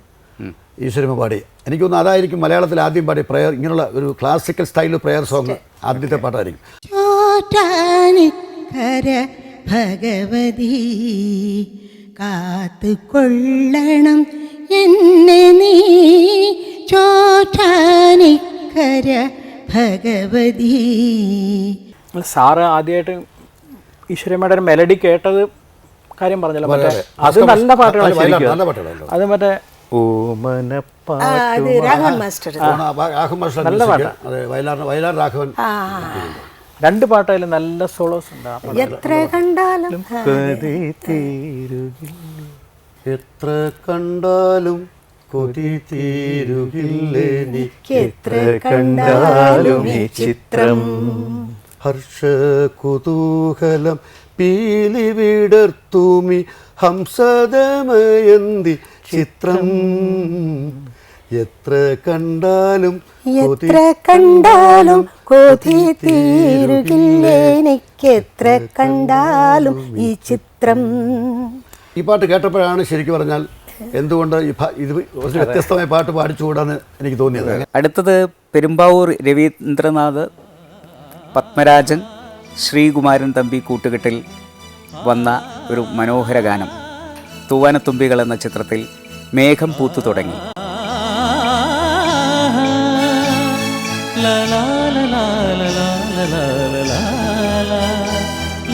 Speaker 1: ഈശ്വരമ്മ പാടി. എനിക്ക് തോന്നുന്നു അതായിരിക്കും മലയാളത്തിൽ ആദ്യം പാടി പ്രയർ, ഇങ്ങനെയുള്ള ഒരു ക്ലാസിക്കൽ സ്റ്റൈൽ പ്രയർ സോങ് ആദ്യത്തെ പാട്ടായിരിക്കും.
Speaker 4: ചോറ്റാനിക്കര ഭഗവതി കാത്തുകൊള്ളണം എന്നെ നീ, ചോറ്റാനിക്കര ഭഗവതി.
Speaker 2: സാറ് ആദ്യമായിട്ട് ഈശ്വരമ്മയുടെ ഒരു മെലഡി കേട്ടത് കാര്യം പറഞ്ഞല്ലോ, മറ്റേ അത് നല്ല പാട്ടുകളാണ് ശരിക്കും. അത് മറ്റേ
Speaker 4: രാഘവൻ മാസ്റ്റർ
Speaker 2: നല്ല പാട്ടാണ്.
Speaker 1: വയലാർ രാഘവൻ
Speaker 2: 2 പാട്ടായാലും നല്ല സോളോസ് ഉണ്ട്.
Speaker 4: എത്ര കണ്ടാലും
Speaker 1: എത്ര കണ്ടാലും കൊതി തീരുകില്ലെനിക്ക്,
Speaker 4: എത്ര കണ്ടാലും ഈ ചിത്രം,
Speaker 1: ഹർഷ കുതൂഹലം പീലി വിടർത്തുമി ഹംസദമയന്തി ചിത്രം, എത്ര കണ്ടാലും
Speaker 4: എത്ര കണ്ടാലും കൊതി തീരുകില്ലെനിക്ക്, എത്ര കണ്ടാലും ഈ ചിത്രം.
Speaker 1: ഈ പാട്ട് കേട്ടപ്പോഴാണ് ശരിക്കും പറഞ്ഞാൽ എന്തുകൊണ്ട് ഇത് ഒരു വ്യത്യസ്തമായ പാട്ട് പാടിച്ചുകൂടാന്ന് എനിക്ക് തോന്നിയത്.
Speaker 3: അടുത്തത് പെരുമ്പാവൂർ രവീന്ദ്രനാഥ്, പത്മരാജൻ, ശ്രീകുമാരൻ തമ്പി കൂട്ടുകെട്ടിൽ വന്ന ഒരു മനോഹര ഗാനം തൂവാനത്തുമ്പികൾ എന്ന ചിത്രത്തിൽ മേഘം പൂത്തു തുടങ്ങി.
Speaker 6: la la la la la la la la la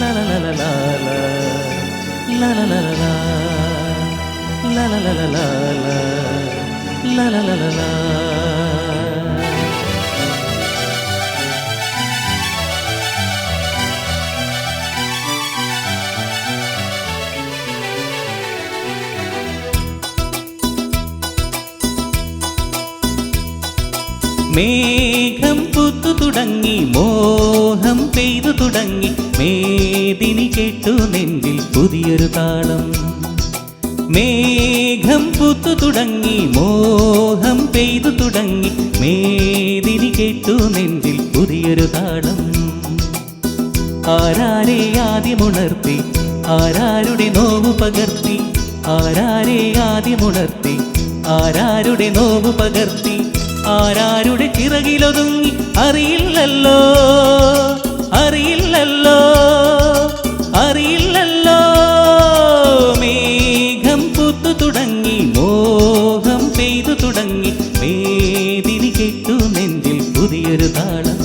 Speaker 6: la la la la ലാ ലാ ലാ ലാ ലാ ലാ. മേഘം പൂത്തു തുടങ്ങി മോഹം പെയ്തു തുടങ്ങി മേദിനി കേട്ടു നെഞ്ചിൽ പുതിയൊരു താളം. മേഘം പൂത്തു തുടങ്ങി മോഹം പെയ്തു തുടങ്ങി മേദിനി കേട്ടു നെഞ്ചിൽ പുതിയൊരു താളം. ആരാരെ ആദ്യമുണർത്തി ആരാരുടെ നോവു പകർത്തി, ആരാരെ ആദ്യമുണർത്തി ആരാരുടെ നോവു പകർത്തി, ആരാരുടെ ചിറകിലൊതുങ്ങി അറിയില്ലല്ലോ അറിയില്ലല്ലോ അറിയില്ലല്ലോ. മേഘം പൂത്തു തുടങ്ങി മോഹം പെയ്തു തുടങ്ങി മേദിനി കേട്ടു നെഞ്ചിൽ പുതിയൊരു താളം.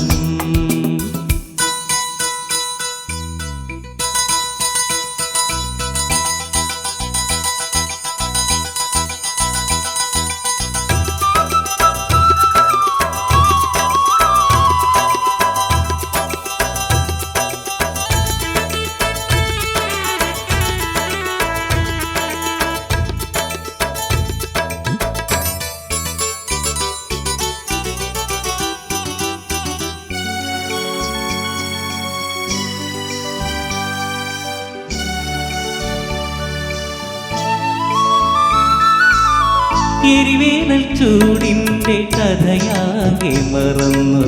Speaker 6: എരിവേനൽ ചൂടിൻ്റെ കഥയാകെ മറന്നു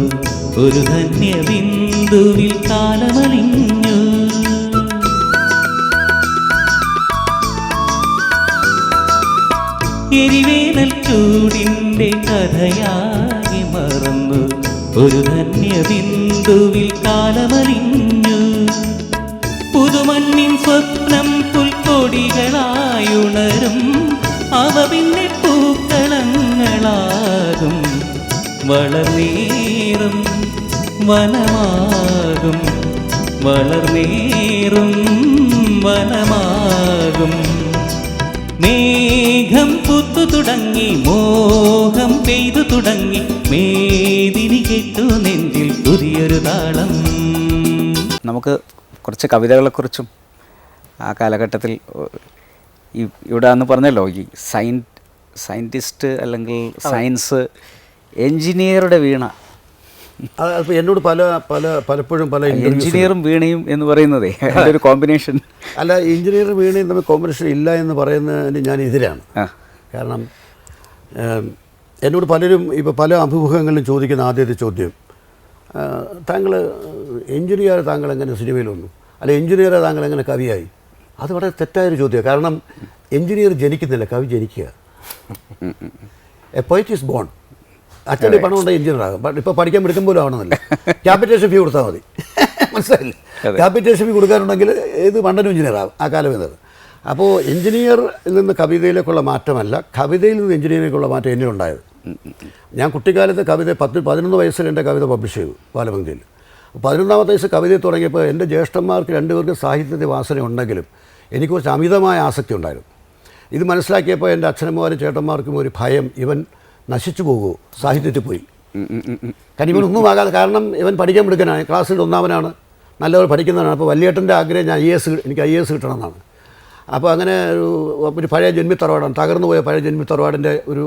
Speaker 6: ഒരു ധന്യബിന്ദുവിൽ കാലമലിഞ്ഞു. എരിവേനൽ ചൂടിൻ്റെ കഥയാകെ മറന്നു ഒരു ധന്യബിന്ദുവിൽ കാലമലിഞ്ഞു. പുതുമണ്ണിൻ സ്വപ്നം പുൽക്കൊടികളായുണരും, അവ പിന്നെ പൂക്കളങ്ങളാകും. വളർന്നേറും വനമാകും, വളർന്നേറും വനമാകും. മേഘം പൂത്തു തുടങ്ങി മോഹം പെയ്തു തുടങ്ങി മേദിനി കേട്ടു നെഞ്ചിൽ പുതിയൊരു താളം.
Speaker 3: നമുക്ക് കുറച്ച് കവിതകളെക്കുറിച്ചും ആ കാലഘട്ടത്തിൽ ഇവിടെ അന്ന് പറഞ്ഞല്ലോ ഈ സയൻറ്റിസ്റ്റ് അല്ലെങ്കിൽ സയൻസ് എൻജിനീയറുടെ വീണ,
Speaker 1: അതിപ്പോൾ എന്നോട് പലപ്പോഴും പല
Speaker 3: എൻജിനീയറും വീണയും എന്ന് പറയുന്നതേ ഒരു കോമ്പിനേഷൻ
Speaker 1: അല്ല, എഞ്ചിനീയർ വീണയും തമ്മിൽ കോമ്പിനേഷൻ ഇല്ല എന്ന് പറയുന്നതിന് ഞാൻ എതിരാണ്. കാരണം എന്നോട് പലരും ഇപ്പോൾ പല അഭിമുഖങ്ങളിലും ചോദിക്കുന്ന ആദ്യത്തെ ചോദ്യം, താങ്കൾ എഞ്ചിനീയർ താങ്കൾ എങ്ങനെ സിനിമയിൽ വന്നു, അല്ല എഞ്ചിനീയറെ താങ്കൾ എങ്ങനെ കവിയായി? അത് വളരെ തെറ്റായൊരു ചോദ്യമാണ്. കാരണം എഞ്ചിനീയർ ജനിക്കുന്നില്ല, കവി ജനിക്കുക. A poet is born. അച്ഛൻ്റെ പണം ഉണ്ടെങ്കിൽ എഞ്ചിനീയർ ആകും. ഇപ്പോൾ പഠിക്കാൻ എടുക്കും പോലും ആവണമെന്നില്ല, ക്യാപിറ്റേഷൻ ഫീ കൊടുത്താൽ മതി. മനസ്സിലായില്ലേ? ക്യാപിറ്റേഷൻ ഫീ കൊടുക്കാനുണ്ടെങ്കിൽ ഏത് പണ്ടനും എഞ്ചിനീയർ ആകും ആ കാലം എന്നത്. അപ്പോൾ എഞ്ചിനീയറിൽ നിന്ന് കവിതയിലേക്കുള്ള മാറ്റമല്ല, കവിതയിൽ നിന്ന് എഞ്ചിനീയറിലേക്കുള്ള മാറ്റം എന്നെ ഉണ്ടായത്. ഞാൻ കുട്ടിക്കാലത്ത് കവിത 11 വയസ്സിൽ എൻ്റെ കവിത പബ്ലിഷ് ചെയ്തു ബാലഭംഗിയിൽ. 11ാമത്തെ വയസ്സ് കവിതയിൽ തുടങ്ങിയപ്പോൾ എൻ്റെ ജ്യേഷ്ഠന്മാർക്ക് 2 പേർക്ക് സാഹിത്യത്തിൽ വാസന ഉണ്ടെങ്കിലും എനിക്ക് കുറച്ച് അമിതമായ ആസക്തി ഉണ്ടായിരുന്നു. ഇത് മനസ്സിലാക്കിയപ്പോൾ എൻ്റെ അച്ഛനമ്മമാരും ചേട്ടന്മാർക്കും ഒരു ഭയം, ഇവൻ നശിച്ചു പോകുമോ, സാഹിത്യത്തിൽ പോയി. കാരണം ഇവനൊന്നും ആകാതെ, കാരണം ഇവൻ പഠിക്കാൻ എടുക്കാനാണ്, ക്ലാസ്സിൽ ഒന്നാമനാണ്, നല്ലവർ പഠിക്കുന്നതാണ്. അപ്പോൾ വലിയേട്ടൻ്റെ ആഗ്രഹം ഞാൻ എനിക്ക് IAS കിട്ടണമെന്നാണ്. അപ്പോൾ അങ്ങനെ ഒരു പഴയ ജന്മിത്തറവാടാണ്, തകർന്നു പോയ പഴയ ജന്മിത്തറവാടിൻ്റെ ഒരു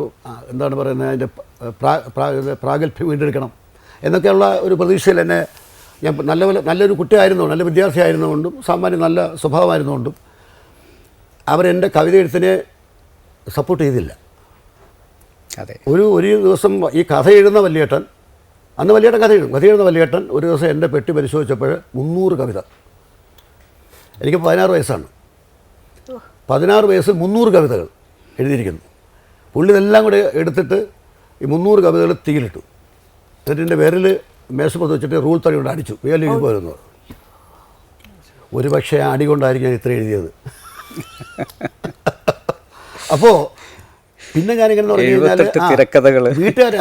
Speaker 1: എന്താണ് പറയുന്നത്, അതിൻ്റെ പ്രാഗൽഭ്യം വീണ്ടെടുക്കണം എന്നൊക്കെയുള്ള ഒരു പ്രതീക്ഷയിൽ എന്നെ ഞാൻ നല്ലൊരു കുട്ടിയായിരുന്നുകൊണ്ട്, നല്ല വിദ്യാർത്ഥി ആയിരുന്നുകൊണ്ടും സാമാന്യം നല്ല സ്വഭാവമായിരുന്നുകൊണ്ടും അവരെൻ്റെ കവിത എഴുത്തിനെ സപ്പോർട്ട് ചെയ്തില്ല.
Speaker 3: അതെ.
Speaker 1: ഒരു ദിവസം ഈ കഥ എഴുതുന്ന വലിയേട്ടൻ, അന്ന് വലിയേട്ടൻ കഥ എഴുതുന്ന വലിയേട്ടൻ ഒരു ദിവസം എൻ്റെ പെട്ടി പരിശോധിച്ചപ്പോൾ 300 കവിത. എനിക്ക് 16 വയസ്സാണ്. 16 വയസ്സിൽ 300 കവിതകൾ എഴുതിയിരിക്കുന്നു. പുള്ളി ഇതെല്ലാം കൂടെ എടുത്തിട്ട് ഈ 300 കവിതകൾ തീയിലിട്ടു. എന്നിട്ട് എൻ്റെ വിരൽ മേശപ്പുറത്ത് വെച്ചിട്ട് റൂൾ തടി കൊണ്ട് അടിച്ചു, വേല എഴുതി പോരുന്നു. ഒരു പക്ഷേ ആ അടി കൊണ്ടായിരിക്കും ഞാൻ ഇത്ര എഴുതിയത്. അപ്പോൾ പിന്നെ ഞാനിങ്ങനെ പറഞ്ഞു കഴിഞ്ഞാൽ വീട്ടുകാരെ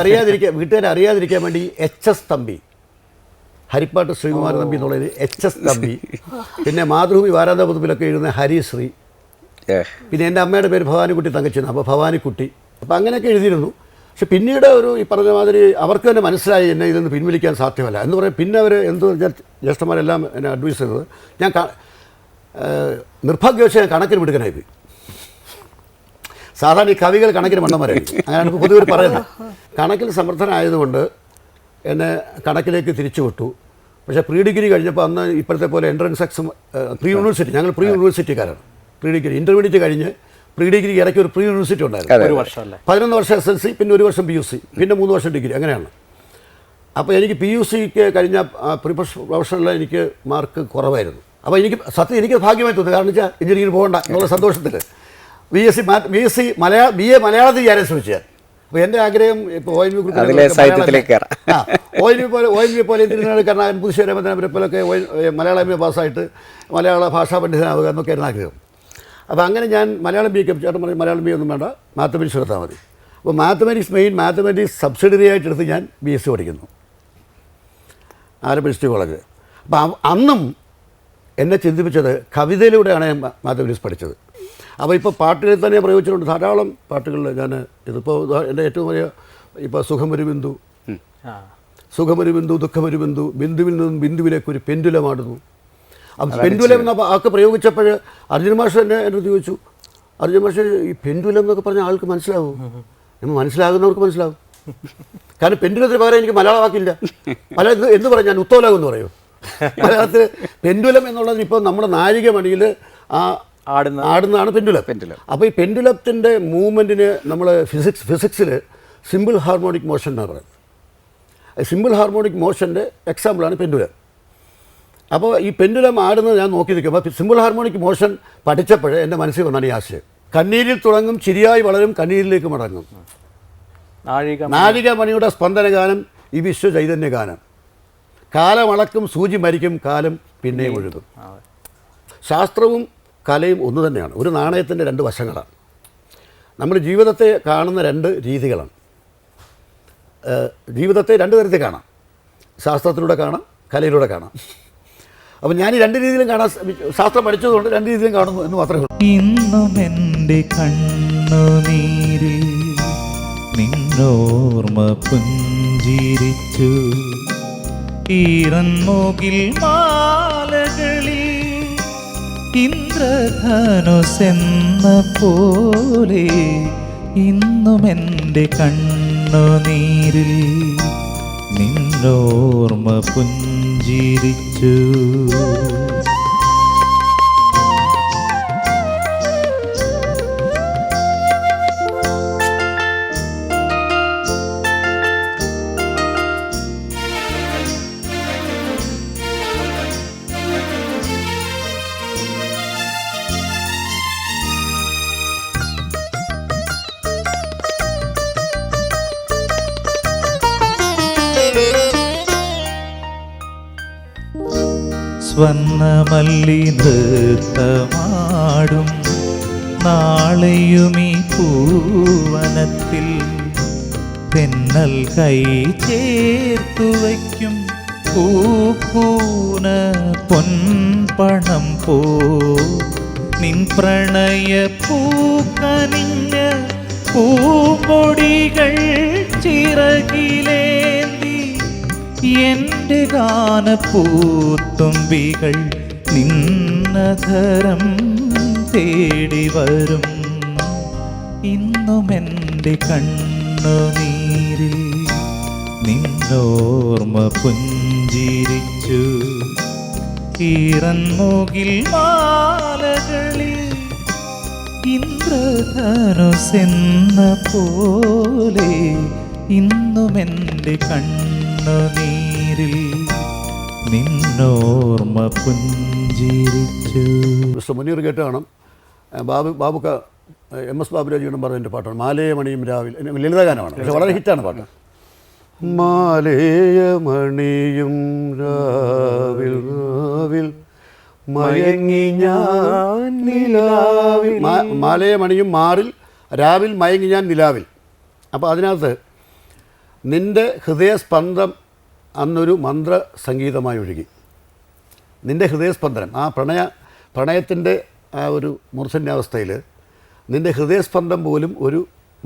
Speaker 1: അറിയാതിരിക്കാൻ വേണ്ടി HS തമ്പി, ഹരിപ്പാട്ട് ശ്രീകുമാരൻ തമ്പി എന്നുള്ളത് HS തമ്പി, പിന്നെ മാതൃഭൂമി വാരാന്ത പുതുപ്പിലൊക്കെ എഴുതുന്ന ഹരിശ്രീ, പിന്നെ എൻ്റെ അമ്മയുടെ പേര് ഭവാനിക്കുട്ടി തങ്കച്ചൻ, അപ്പോൾ ഭവാനിക്കുട്ടി, അപ്പോൾ അങ്ങനെയൊക്കെ എഴുതിയിരുന്നു. പക്ഷെ പിന്നീട് ഈ പറഞ്ഞ മാതിരി അവർക്ക് തന്നെ മനസ്സിലായി എന്നെ ഇതിൽ നിന്ന് പിൻവലിക്കാൻ സാധ്യമല്ല എന്ന് പറയും. പിന്നെ അവർ എന്ത് വെച്ചാൽ ജ്യേഷ്ഠന്മാരെല്ലാം എന്നെ അഡ്വൈസ് ചെയ്തത്, ഞാൻ നിർഭാഗ്യവശാൽ ഞാൻ കണക്കിന് മിടുക്കനായിപ്പോയി. സാധാരണ ഈ കവികൾ കണക്കിന് മണ്ണന്മാരായിരിക്കും, അങ്ങനെയാണ് പൊതുവെ പറയുന്നത്. കണക്കിൽ സമർത്ഥനായതുകൊണ്ട് എന്നെ കണക്കിലേക്ക് തിരിച്ചു വിട്ടു. പക്ഷേ പ്രീ ഡിഗ്രി കഴിഞ്ഞപ്പോൾ അന്ന് ഇപ്പോഴത്തെ പോലെ എൻട്രൻസ് എക്സാം, പ്രീ യൂണിവേഴ്സിറ്റി, ഞങ്ങൾ പ്രീ യൂണിവേഴ്സിറ്റിക്കാരാണ്. പ്രീ ഡിഗ്രി ഇൻ്റർമീഡിയറ്റ് കഴിഞ്ഞ് പ്രീ ഡിഗ്രി ഇടയ്ക്ക് ഒരു പ്രീ യൂണിവേഴ്സിറ്റി ഉണ്ടായിരുന്നു. 11 വർഷം SLC, പിന്നെ 1 വർഷം PUC, പിന്നെ 3 വർഷം ഡിഗ്രി, അങ്ങനെയാണ്. അപ്പോൾ എനിക്ക് PUCക്ക് കഴിഞ്ഞ പ്രീ പ്രൊഫഷണലിൽ എനിക്ക് മാർക്ക് കുറവായിരുന്നു. അപ്പോൾ എനിക്ക് എനിക്ക് ഭാഗ്യമായി തോന്നി. കാരണം വെച്ചാൽ എഞ്ചിനീയറിംഗ് പോകണ്ട എന്നുള്ള സന്തോഷത്തിൽ BSc BA മലയാളത്തിൽ ചെയ്യാൻ ശ്രമിച്ചു ഞാൻ. അപ്പോൾ എൻ്റെ ആഗ്രഹം ഇപ്പോൾ ONV പോലെ തിരുവനന്തപുരം പുതുശ്ശേരി പോലൊക്കെ മലയാളം MA പാസ്സായിട്ട് മലയാള ഭാഷാ പണ്ഡിതനാവുക എന്നൊക്കെയായിരുന്നു ആഗ്രഹം. അപ്പോൾ അങ്ങനെ ഞാൻ മലയാളം BA ചേട്ടൻ പറഞ്ഞു മലയാളം BA ഒന്നും വേണ്ട, മാത്തമാറ്റിക്സ് എടുത്താൽ മതി. അപ്പോൾ മാത്തമാറ്റിക്സ് സബ്സിഡറി ആയിട്ട് എടുത്ത് ഞാൻ BSc പഠിക്കുന്നു ആലപ്പുഴ ഡിസ്ട്രിക്ട് കോളേജ്. അപ്പോൾ അന്നും എന്നെ ചിന്തിപ്പിച്ചത് കവിതയിലൂടെയാണ് ഞാൻ മാത്തമാറ്റിക്സ് പഠിച്ചത്. അപ്പോൾ ഇപ്പോൾ പാട്ടുകളിൽ തന്നെ പ്രയോഗിച്ചിട്ടുണ്ട് ധാരാളം പാട്ടുകളിൽ. ഞാൻ ഇതിപ്പോൾ എൻ്റെ ഏറ്റവും വലിയ ഇപ്പോൾ സുഖമൊരു ബിന്ദു, ദുഃഖമൊരു ബിന്ദു, ബിന്ദുവിൽ നിന്നും ബിന്ദുവിലേക്ക് ഒരു പെൻഡുലമാടുന്നു. അപ്പം പെൻഡുലം എന്ന വാക്ക് പ്രയോഗിച്ചപ്പോൾ അർജുന മാഷ് എന്നെ എൻ്റെ അടുത്ത് ചോദിച്ചു, അർജുന മാഷ് ഈ പെൻഡുലം എന്നൊക്കെ പറഞ്ഞാൽ ആൾക്ക് മനസ്സിലാവും? നമ്മൾ മനസ്സിലാകുന്നവർക്ക് മനസ്സിലാവും. കാരണം പെൻഡുലത്തിന് പകരം എനിക്ക് മലയാള വാക്കില്ല. എന്ത് പറയും, ഞാൻ ഉത്തോലകം എന്ന് പറയും. മലയാളത്തിൽ പെൻഡുലം എന്നുള്ളതിന് ഇപ്പോൾ നമ്മുടെ നാഴികമണിയിൽ ആടുന്നതാണ് പെൻഡുലം. അപ്പോൾ ഈ പെൻഡുലത്തിൻ്റെ മൂവ്മെൻറ്റിന് നമ്മൾ ഫിസിക്സിൽ സിമ്പിൾ ഹാർമോണിക് മോഷൻ എന്നാണ് പറയുന്നത്. സിമ്പിൾ ഹാർമോണിക് മോഷൻ്റെ എക്സാമ്പിളാണ് പെൻഡുലം. അപ്പോൾ ഈ പെൻഡുലം ആടുന്നത് ഞാൻ നോക്കി നിൽക്കും. അപ്പോൾ സിമ്പിൾ ഹാർമോണിക് മോഷൻ പഠിച്ചപ്പോൾ എൻ്റെ മനസ്സിൽ വന്നാണ് ഈ ആശയം. കണ്ണീരിൽ തുടങ്ങും, ചിരിയായി വളരും, കണ്ണീരിലേക്ക് മടങ്ങും. നാഴികമണിയുടെ സ്പന്ദനഗാനം ഈ വിശ്വചൈതന്യഗാനം. കാലമളക്കും, സൂചി മരിക്കും, കാലം പിന്നെയും ഒഴുകും. ശാസ്ത്രവും കലയും ഒന്ന് തന്നെയാണ്. ഒരു നാണയത്തിൻ്റെ 2 വശങ്ങളാണ്. നമ്മൾ ജീവിതത്തെ കാണുന്ന 2 രീതികളാണ്. ജീവിതത്തെ 2 തരത്തിൽ കാണാം. ശാസ്ത്രത്തിലൂടെ കാണാം, കലയിലൂടെ കാണാം. അപ്പം ഞാൻ ഈ 2 രീതിയിലും കാണാൻ ശാസ്ത്രം പഠിച്ചതുകൊണ്ട് 2 രീതിയിലും കാണുന്നു എന്ന് മാത്രമേ ഉള്ളൂ.
Speaker 6: ഇന്നും എൻ്റെ കണ്ണുനീരിൽ നിന്നോർമ്മ പുഞ്ചിരിച്ചു, ഈറൻമൂകിൽ മാലകളിൽ ഇന്ദ്രധനുസെന്ന പോലെ ഇന്നും എൻ്റെ കണ്ണുനീരിൽ നിന്നോർമ്മ പുഞ്ചിരിച്ചു. സ്വർണ്ണമല്ലി നൃത്തമാടും നാളെയുമീ പൂവനത്തിൽ തെന്നൽ കൈ ചേർത്തു വയ്ക്കും പൂക്കൂന പൊൻപണം പോ നിൻ പ്രണയ പൂക്കനിഞ്ഞ പൂമ്പൊടികൾ ചിറകിലേന്തി എൻ്റെ ഗാനപ്പൂത്തുമ്പികൾ നിന്നധരം തേടി വരും. ഇന്നും എൻ്റെ കണ്ണുനീരിൽ നിന്നോർമ്മ പുഞ്ചിരിച്ചു, ഈറൻമൂകിൽ മാലകളിൽ ഇന്ദ്രധനുസെന്ന പോലെ ഇന്നും എൻ്റെ കണ്ണുനീരിൽ നിന്നോർമ്മ പുഞ്ചിരിച്ചു.
Speaker 1: മിസ്റ്റർ മുനീർ കേട്ട് കാണാം. ബാബുക്ക MS ബാബുരാജിയുടെ പറഞ്ഞതിൻ്റെ പാട്ടാണ് മാലേയമണിയും രാവിൽ. ലളിതഗാനമാണ്, പക്ഷെ വളരെ ഹിറ്റാണ് പാട്ട്. മാലേയമണിയും രാവിൽ രാവിൽ മയങ്ങി ഞാൻ നിലാവിൽ. മാലേയമണിയും മാറിൽ രാവിൽ മയങ്ങി ഞാൻ നിലാവിൽ. അപ്പോൾ അതിനകത്ത് നിൻ്റെ ഹൃദയസ്പന്ദം അന്നൊരു മന്ത്ര സംഗീതമായി ഒഴുകി. നിൻ്റെ ഹൃദയസ്പന്ദനം, ആ പ്രണയത്തിൻ്റെ ആ ഒരു മൂർച്ഛന്യാവസ്ഥയിൽ നിൻ്റെ ഹൃദയസ്പന്ദം പോലും ഒരു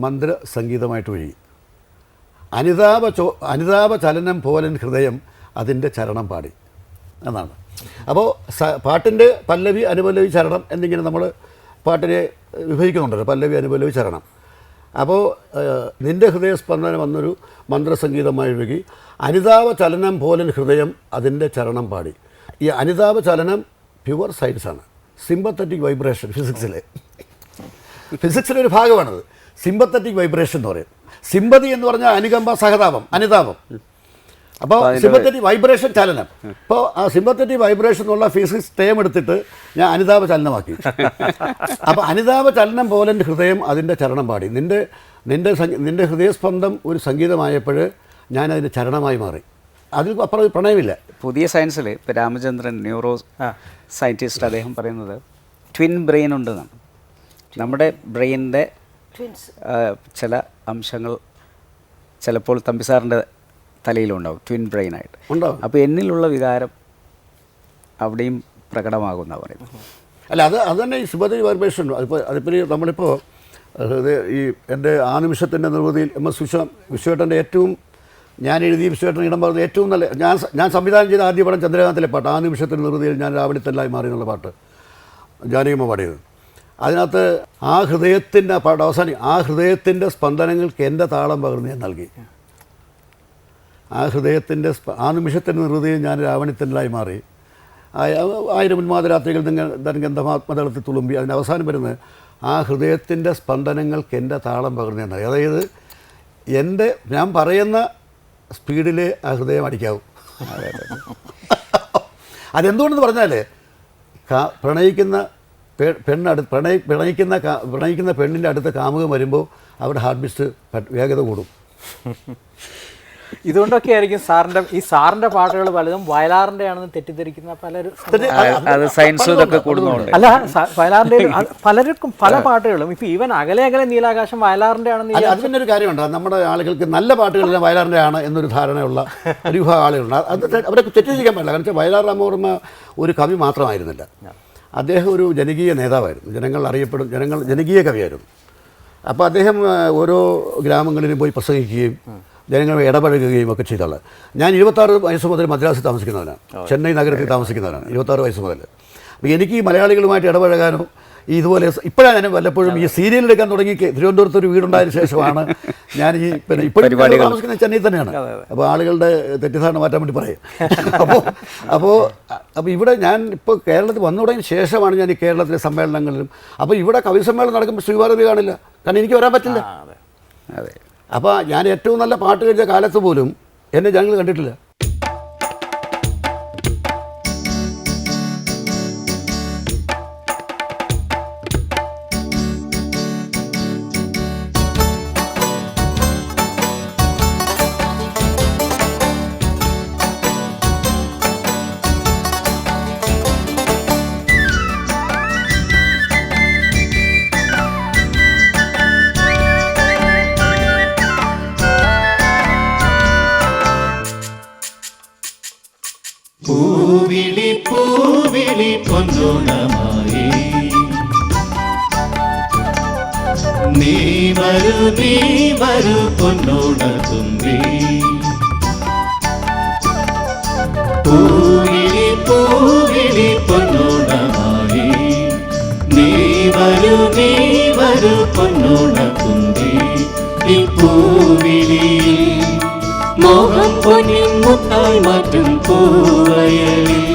Speaker 1: മന്ത്ര സംഗീതമായിട്ട് ഒഴുകി. അനുതാപ ചലനം പോലൻ ഹൃദയം അതിൻ്റെ ചരണം പാടി എന്നാണ്. അപ്പോൾ പാട്ടിൻ്റെ പല്ലവി അനുപല്ലവി ചരണം എന്നിങ്ങനെ നമ്മൾ പാട്ടിനെ വിഭജിക്കുന്നുണ്ടല്ലോ, പല്ലവി അനുപല്ലവി ചരണം. അപ്പോൾ നിൻ്റെ ഹൃദയസ്പന്ദനം എന്നൊരു മന്ത്രസംഗീതമായി ഒഴുകി അനുതാപ ചലനം പോലൻ ഹൃദയം അതിൻ്റെ ചരണം പാടി. ഈ അനുതാപ ചലനം പ്യുവർ സയൻസാണ്, സിമ്പത്തറ്റിക് വൈബ്രേഷൻ. ഫിസിക്സിലെ ഒരു ഭാഗമാണത് സിമ്പത്തറ്റിക് വൈബ്രേഷൻ എന്ന് പറയും. സിമ്പതി എന്ന് പറഞ്ഞാൽ അനുകമ്പ, സഹതാപം, അനുതാപം. അപ്പോൾ സിമ്പത്തറ്റിക് വൈബ്രേഷൻ ചലനം. അപ്പോൾ ആ സിമ്പത്തറ്റിക് വൈബ്രേഷൻ എന്നുള്ള ഫിസിക്സ് ടേം എടുത്തിട്ട് ഞാൻ അനുതാപ ചലനമാക്കി. അപ്പോൾ അനുതാപ ചലനം പോലെ ഹൃദയം അതിൻ്റെ ചരണം പാടി. നിൻ്റെ ഹൃദയസ്പന്ദം ഒരു സംഗീതമായപ്പോൾ ഞാൻ അതിൻ്റെ ചരണമായി മാറി. അതിൽ അപ്പുറം പ്രണയമില്ല.
Speaker 3: പുതിയ സയൻസിൽ ഇപ്പോൾ രാമചന്ദ്രൻ ന്യൂറോ സയൻറ്റിസ്റ്റ് അദ്ദേഹം പറയുന്നത് ട്വിൻ ബ്രെയിൻ ഉണ്ടെന്നാണ്. നമ്മുടെ ബ്രെയിനിൻ്റെ ചില അംശങ്ങൾ ചിലപ്പോൾ തമ്പിസാറിൻ്റെ തലയിലുണ്ടാവും, ട്വിൻ ബ്രെയിനായിട്ട്
Speaker 1: ഉണ്ടാവും.
Speaker 3: അപ്പോൾ എന്നിലുള്ള വികാരം അവിടെയും പ്രകടമാകുമെന്നാണ് പറയുന്നത്.
Speaker 1: അല്ല, അത് തന്നെ ഈ സിമ്പത്തറ്റിക് വൈബ്രേഷൻ. അതിപ്പോൾ നമ്മളിപ്പോൾ ഈ എൻ്റെ ആ നിമിഷത്തിൻ്റെ നിർവൃതിയിൽ MS വിശ്വേട്ടൻ്റെ ഏറ്റവും ഞാൻ എഴുതി വിശ്വേട്ടൻ ഇടം പറഞ്ഞത് ഏറ്റവും നല്ല ഞാൻ സംവിധാനം ചെയ്ത ആദ്യ പടം ചന്ദ്രകാന്തിലെ പാട്ട്, ആ നിമിഷത്തിൻ്റെ നിർവൃതിയിൽ ഞാൻ രാവണിത്തല്ലായി മാറി എന്നുള്ള പാട്ട് ജാനകിയമ്മ പാടിയത്. അതിനകത്ത് ആ ഹൃദയത്തിൻ്റെ പാട്ട് ആ ഹൃദയത്തിൻ്റെ സ്പന്ദനങ്ങൾക്ക് എൻ്റെ താളം പകർന്ന് ഞാൻ നൽകി. ആ നിമിഷത്തിൻ്റെ നിർവൃതിയിൽ ഞാൻ രാവണിത്തല്ലായി മാറി. 1000 ഉന്മാദരാത്രികൾ ഗന്ധമാത്മതളത്തിൽ തുളുമ്പി. അതിന് അവസാനം വരുന്നത് ആ ഹൃദയത്തിൻ്റെ സ്പന്ദനങ്ങൾക്ക് എൻ്റെ താളം പകർന്നു നൽകി. അതായത് ഞാൻ പറയുന്ന സ്പീഡിൽ ആ ഹൃദയം അടിക്കാവൂ. അതെന്തുകൊണ്ടെന്ന് പറഞ്ഞാൽ പ്രണയിക്കുന്ന പെണ്ണിൻ്റെ അടുത്ത് കാമുകൻ വരുമ്പോൾ അവരുടെ ഹാർട്ട് ബീറ്റ് വേഗത കൂടും.
Speaker 2: ഇതുകൊണ്ടൊക്കെ ആയിരിക്കും സാറിന്റെ പാട്ടുകൾ പലതും വയലാറിന്റെ ആണെന്ന് തെറ്റിദ്ധരിക്കുന്ന പലരും.
Speaker 3: അത് സയൻസും ഇതൊക്കെ കൂടുന്നുണ്ട്.
Speaker 2: അല്ല, വയലാറിന്റെ പലർക്കും പല പാട്ടുകളും ഇപ്പൊ ഈവൻ അകലെ അകലെ നീലാകാശം വയലാറിന്റെ ആണെന്ന്.
Speaker 1: അതിൻ്റെ ഒരു കാര്യമുണ്ട്, നമ്മുടെ ആളുകൾക്ക് നല്ല പാട്ടുകളെല്ലാം വയലാറിൻ്റെ ആണ് എന്നൊരു ധാരണയുള്ള ഒരു വിഭാഗം ആളുകളുണ്ട്. അത് അവരൊക്കെ തെറ്റിദ്ധരിക്കാൻ പറ്റില്ല. കാരണം വെച്ചാൽ വയലാർ രാമവർമ്മ ഒരു കവി മാത്രമായിരുന്നില്ല, അദ്ദേഹം ഒരു ജനകീയ നേതാവായിരുന്നു. ജനകീയ കവിയായിരുന്നു. അപ്പോൾ അദ്ദേഹം ഓരോ ഗ്രാമങ്ങളിലും പോയി പ്രസംഗിക്കുകയും ജനങ്ങളെ ഇടപഴകുകയും ഒക്കെ ചെയ്താണ്. ഞാൻ 26 വയസ്സ് മുതൽ മദ്രാസിൽ താമസിക്കുന്നവനാണ്, ചെന്നൈ നഗരത്തിൽ താമസിക്കുന്നവനാണ് 26 വയസ്സ് മുതൽ. അപ്പോൾ എനിക്ക് ഈ മലയാളികളുമായിട്ട് ഇടപഴകാനോ ഇതുപോലെ ഇപ്പോഴാണ് ഞാൻ വല്ലപ്പോഴും ഈ സീരിയൽ എടുക്കാൻ തുടങ്ങി തിരുവനന്തപുരത്ത് ഒരു വീടുണ്ടായതിനു ശേഷമാണ് ഞാൻ ഈ ഇപ്പോഴും താമസിക്കുന്നത് ചെന്നൈ തന്നെയാണ്. അപ്പോൾ ആളുകളുടെ തെറ്റിദ്ധാരണ മാറ്റാൻ വേണ്ടി പറയും. അപ്പോൾ ഇവിടെ ഞാൻ ഇപ്പോൾ കേരളത്തിൽ വന്നു തുടങ്ങിയ ശേഷമാണ് ഞാൻ ഈ കേരളത്തിലെ സമ്മേളനങ്ങളിലും. അപ്പോൾ ഇവിടെ കവി സമ്മേളനം നടക്കുമ്പോൾ ശ്രീഭാരതി കാണില്ല, കാരണം എനിക്ക് വരാൻ പറ്റില്ല.
Speaker 3: അതെ.
Speaker 1: അപ്പോൾ ഞാൻ ഏറ്റവും നല്ല പാട്ട് കഴിച്ച കാലത്ത് പോലും എന്നെ ജനങ്ങൾ കണ്ടിട്ടില്ല.
Speaker 8: പൂവിളി പൂവിളി പൊന്നോണമായി നീ വരൂ പൊന്നോണ തുമ്പി. പൂവിളി പൂവിളി പൊന്നോണമായി നീ വരൂ പൊന്നോണ തുമ്പി. ഈ പൂവിളി മോഹം പൊന്നിൻ മുത്തായി മാറ്റും പൂവയലിൽ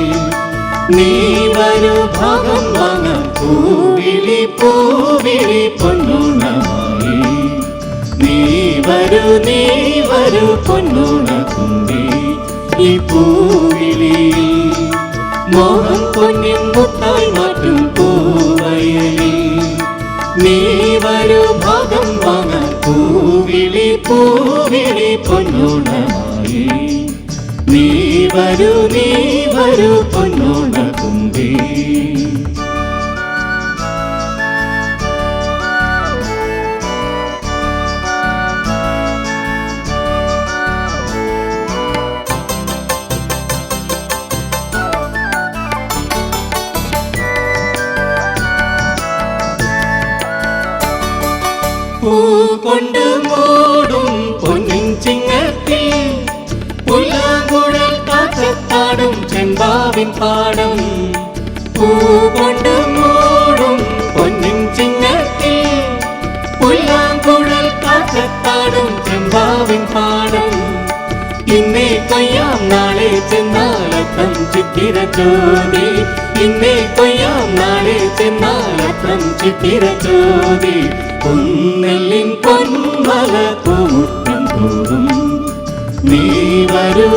Speaker 8: നീ വരൂ ഭാഗം വാങ്ങാൻ. പൂവിളി പൂവിളി പൊന്നോണമായി നീ വരൂ പൊന്നോണ തുമ്പി. ഈ പൂവിളി മോഹം പൊന്നിൻ മുത്തായി മാറ്റും പൂവയലിൽ നീ വരൂ ഭാഗം വാങ്ങാൻ. പൂവിളി പൂവിളി പൊന്നോണമായി നീ വരൂ പൊന്നോണ തുമ്പി. കൊണ്ട് മൂടും പൊന്നിൻ ചിങ്ങത്തിൽ പുല്ലാങ്കുഴൽ കാറ്റത്താടും ചെമ്പാവിൻ പാടം. പൂ കൊണ്ട് മൂടും പൊന്നിൻ ചിങ്ങത്തിൽ പുല്ലാങ്കുഴൽ കാറ്റത്താടും ചെമ്പാവിൻ പാടം. ഇന്നേ കൊയ്യാം നാളെ ചെന്നാലത്തം ചിത്തിര ചോദി. ഇന്നേ കൊയ്യാം നാളെ ചെന്നാലത്തം ചിത്തിര ചോദി. പൊന്നെല്ലിൻ പൊന്മല പൂമുറ്റം തോറും നീ വരൂ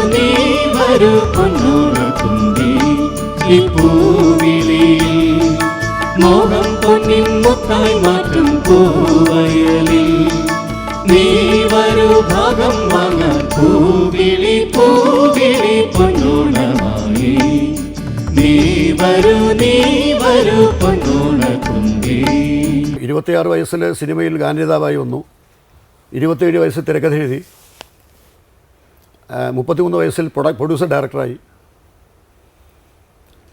Speaker 8: പൊന്നോണ തുമ്പി. ഈ പൂവിളിയിൽ മോഹം പൊന്നിൻ മുത്തായി മാറ്റും പൂവയലിൽ. നീ വരൂ ഭാഗം വാങ്ങാൻ പൂവിളി പൊന്നോണമായി. നീ വരൂ പൊന്നോണ തുമ്പി.
Speaker 1: 26 വയസ്സിൽ സിനിമയിൽ ഗാനരേതാവായി വന്നു. 27 വയസ്സിൽ തിരക്കഥ എഴുതി. 33 വയസ്സിൽ പ്രൊഡ്യൂസർ ഡയറക്ടറായി.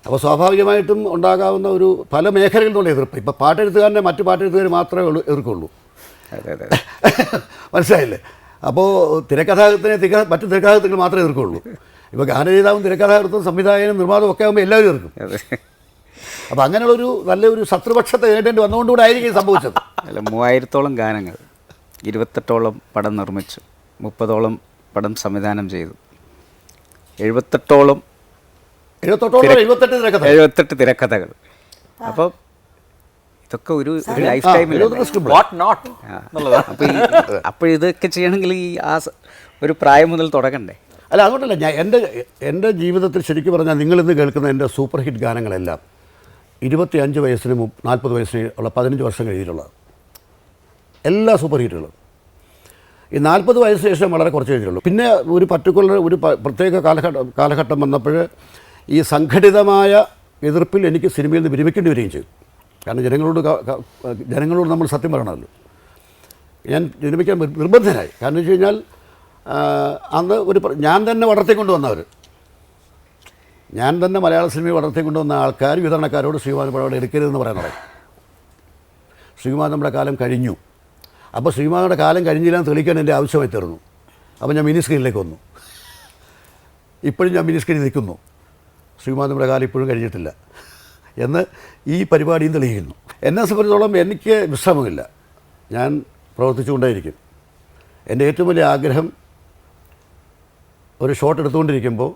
Speaker 1: അപ്പോൾ സ്വാഭാവികമായിട്ടും ഉണ്ടാകാവുന്ന ഒരു പല മേഖലകളിൽ നിന്നുള്ള എതിർപ്പ്. ഇപ്പോൾ പാട്ടെഴുത്തുകാരനെ മറ്റു പാട്ടെഴുത്തുകാർ മാത്രമേ എതിർക്കുള്ളൂ.
Speaker 3: അതെ അതെ
Speaker 1: മനസ്സിലായില്ലേ? അപ്പോൾ തിരക്കഥാകൃത്തിനെ മറ്റു തിരക്കഥാകൃത്തുകൾ മാത്രമേ എതിർക്കുള്ളൂ. ഇപ്പോൾ ഗാനരചയിതാവും തിരക്കഥാകൃത്തും സംവിധായകനും നിർമ്മാതാവും ഒക്കെ ആകുമ്പോൾ എല്ലാവരും എതിർക്കും. അപ്പോൾ അങ്ങനെയുള്ളൊരു നല്ലൊരു ശത്രുപക്ഷത്തെ നേരിടേണ്ടി വന്നുകൊണ്ടുകൂടെ ആയിരിക്കും സംഭവിച്ചത്.
Speaker 3: അല്ല 3000-ഓളം ഗാനങ്ങൾ, 28ഓളം പടം നിർമ്മിച്ചു, 30ഓളം പടം സംവിധാനം ചെയ്തു, 78 തിരക്കഥകൾ. അപ്പോൾ ഇതൊക്കെ ഒരു ലൈഫ് ടൈമിൽ അപ്പോൾ ഇതൊക്കെ ചെയ്യണമെങ്കിൽ ഒരു പ്രായം മുതൽ തുടങ്ങണ്ടേ?
Speaker 1: അല്ല, അതുകൊണ്ടല്ല എൻ്റെ ജീവിതത്തിൽ ശരിക്കും പറഞ്ഞാൽ നിങ്ങളിന്ന് കേൾക്കുന്ന എൻ്റെ സൂപ്പർ ഹിറ്റ് ഗാനങ്ങളെല്ലാം 25 വയസ്സിനും 40 വയസ്സിന് ഉള്ള 15 വർഷം കഴിഞ്ഞിട്ടുള്ളത് എല്ലാ സൂപ്പർ ഹിറ്റുകളും. ഈ 40 വയസ്സിന് ശേഷം വളരെ കുറച്ച് കഴിഞ്ഞിട്ടുള്ളൂ. പിന്നെ ഒരു പ്രത്യേക കാലഘട്ടം വന്നപ്പോൾ ഈ സംഘടിതമായ എതിർപ്പിൽ എനിക്ക് സിനിമയിൽ നിന്ന് വിരമിക്കേണ്ടി വരികയും ചെയ്തു. കാരണം ജനങ്ങളോട് നമ്മൾ സത്യം പറയണമല്ലോ. ഞാൻ വിരമിക്കാൻ നിർബന്ധനായി. കാരണം വെച്ച് കഴിഞ്ഞാൽ അന്ന് ഞാൻ തന്നെ വളർത്തിക്കൊണ്ടുവന്നവർ, ഞാൻ തന്നെ മലയാള സിനിമയെ വളർത്തിക്കൊണ്ടുവന്ന ആൾക്കാർ വിതരണക്കാരോട് ശ്രീകുമാരൻ അവിടെ എടുക്കരുതെന്ന് പറയാൻ തുടങ്ങി. ശ്രീകുമാരൻ നമ്മുടെ കാലം കഴിഞ്ഞു. അപ്പോൾ ശ്രീകുമാരൻ്റെ കാലം കഴിഞ്ഞില്ലാന്ന് തെളിയിക്കാൻ എൻ്റെ ആവശ്യമായി തീർന്നു. അപ്പോൾ ഞാൻ മിനി സ്ക്രീനിലേക്ക് വന്നു. ഇപ്പോഴും ഞാൻ മിനി സ്ക്രീനിൽ നിൽക്കുന്നു. ശ്രീകുമാരൻ നമ്മുടെ കാലം ഇപ്പോഴും കഴിഞ്ഞിട്ടില്ല എന്ന് ഈ പരിപാടിയും തെളിയിക്കുന്നു. എന്നെ സംബന്ധിച്ചിടത്തോളം എനിക്ക് വിശ്രമമില്ല. ഞാൻ പ്രവർത്തിച്ചുകൊണ്ടേയിരിക്കും. എൻ്റെ ഏറ്റവും വലിയ ആഗ്രഹം ഒരു ഷോട്ട് എടുത്തുകൊണ്ടിരിക്കുമ്പോൾ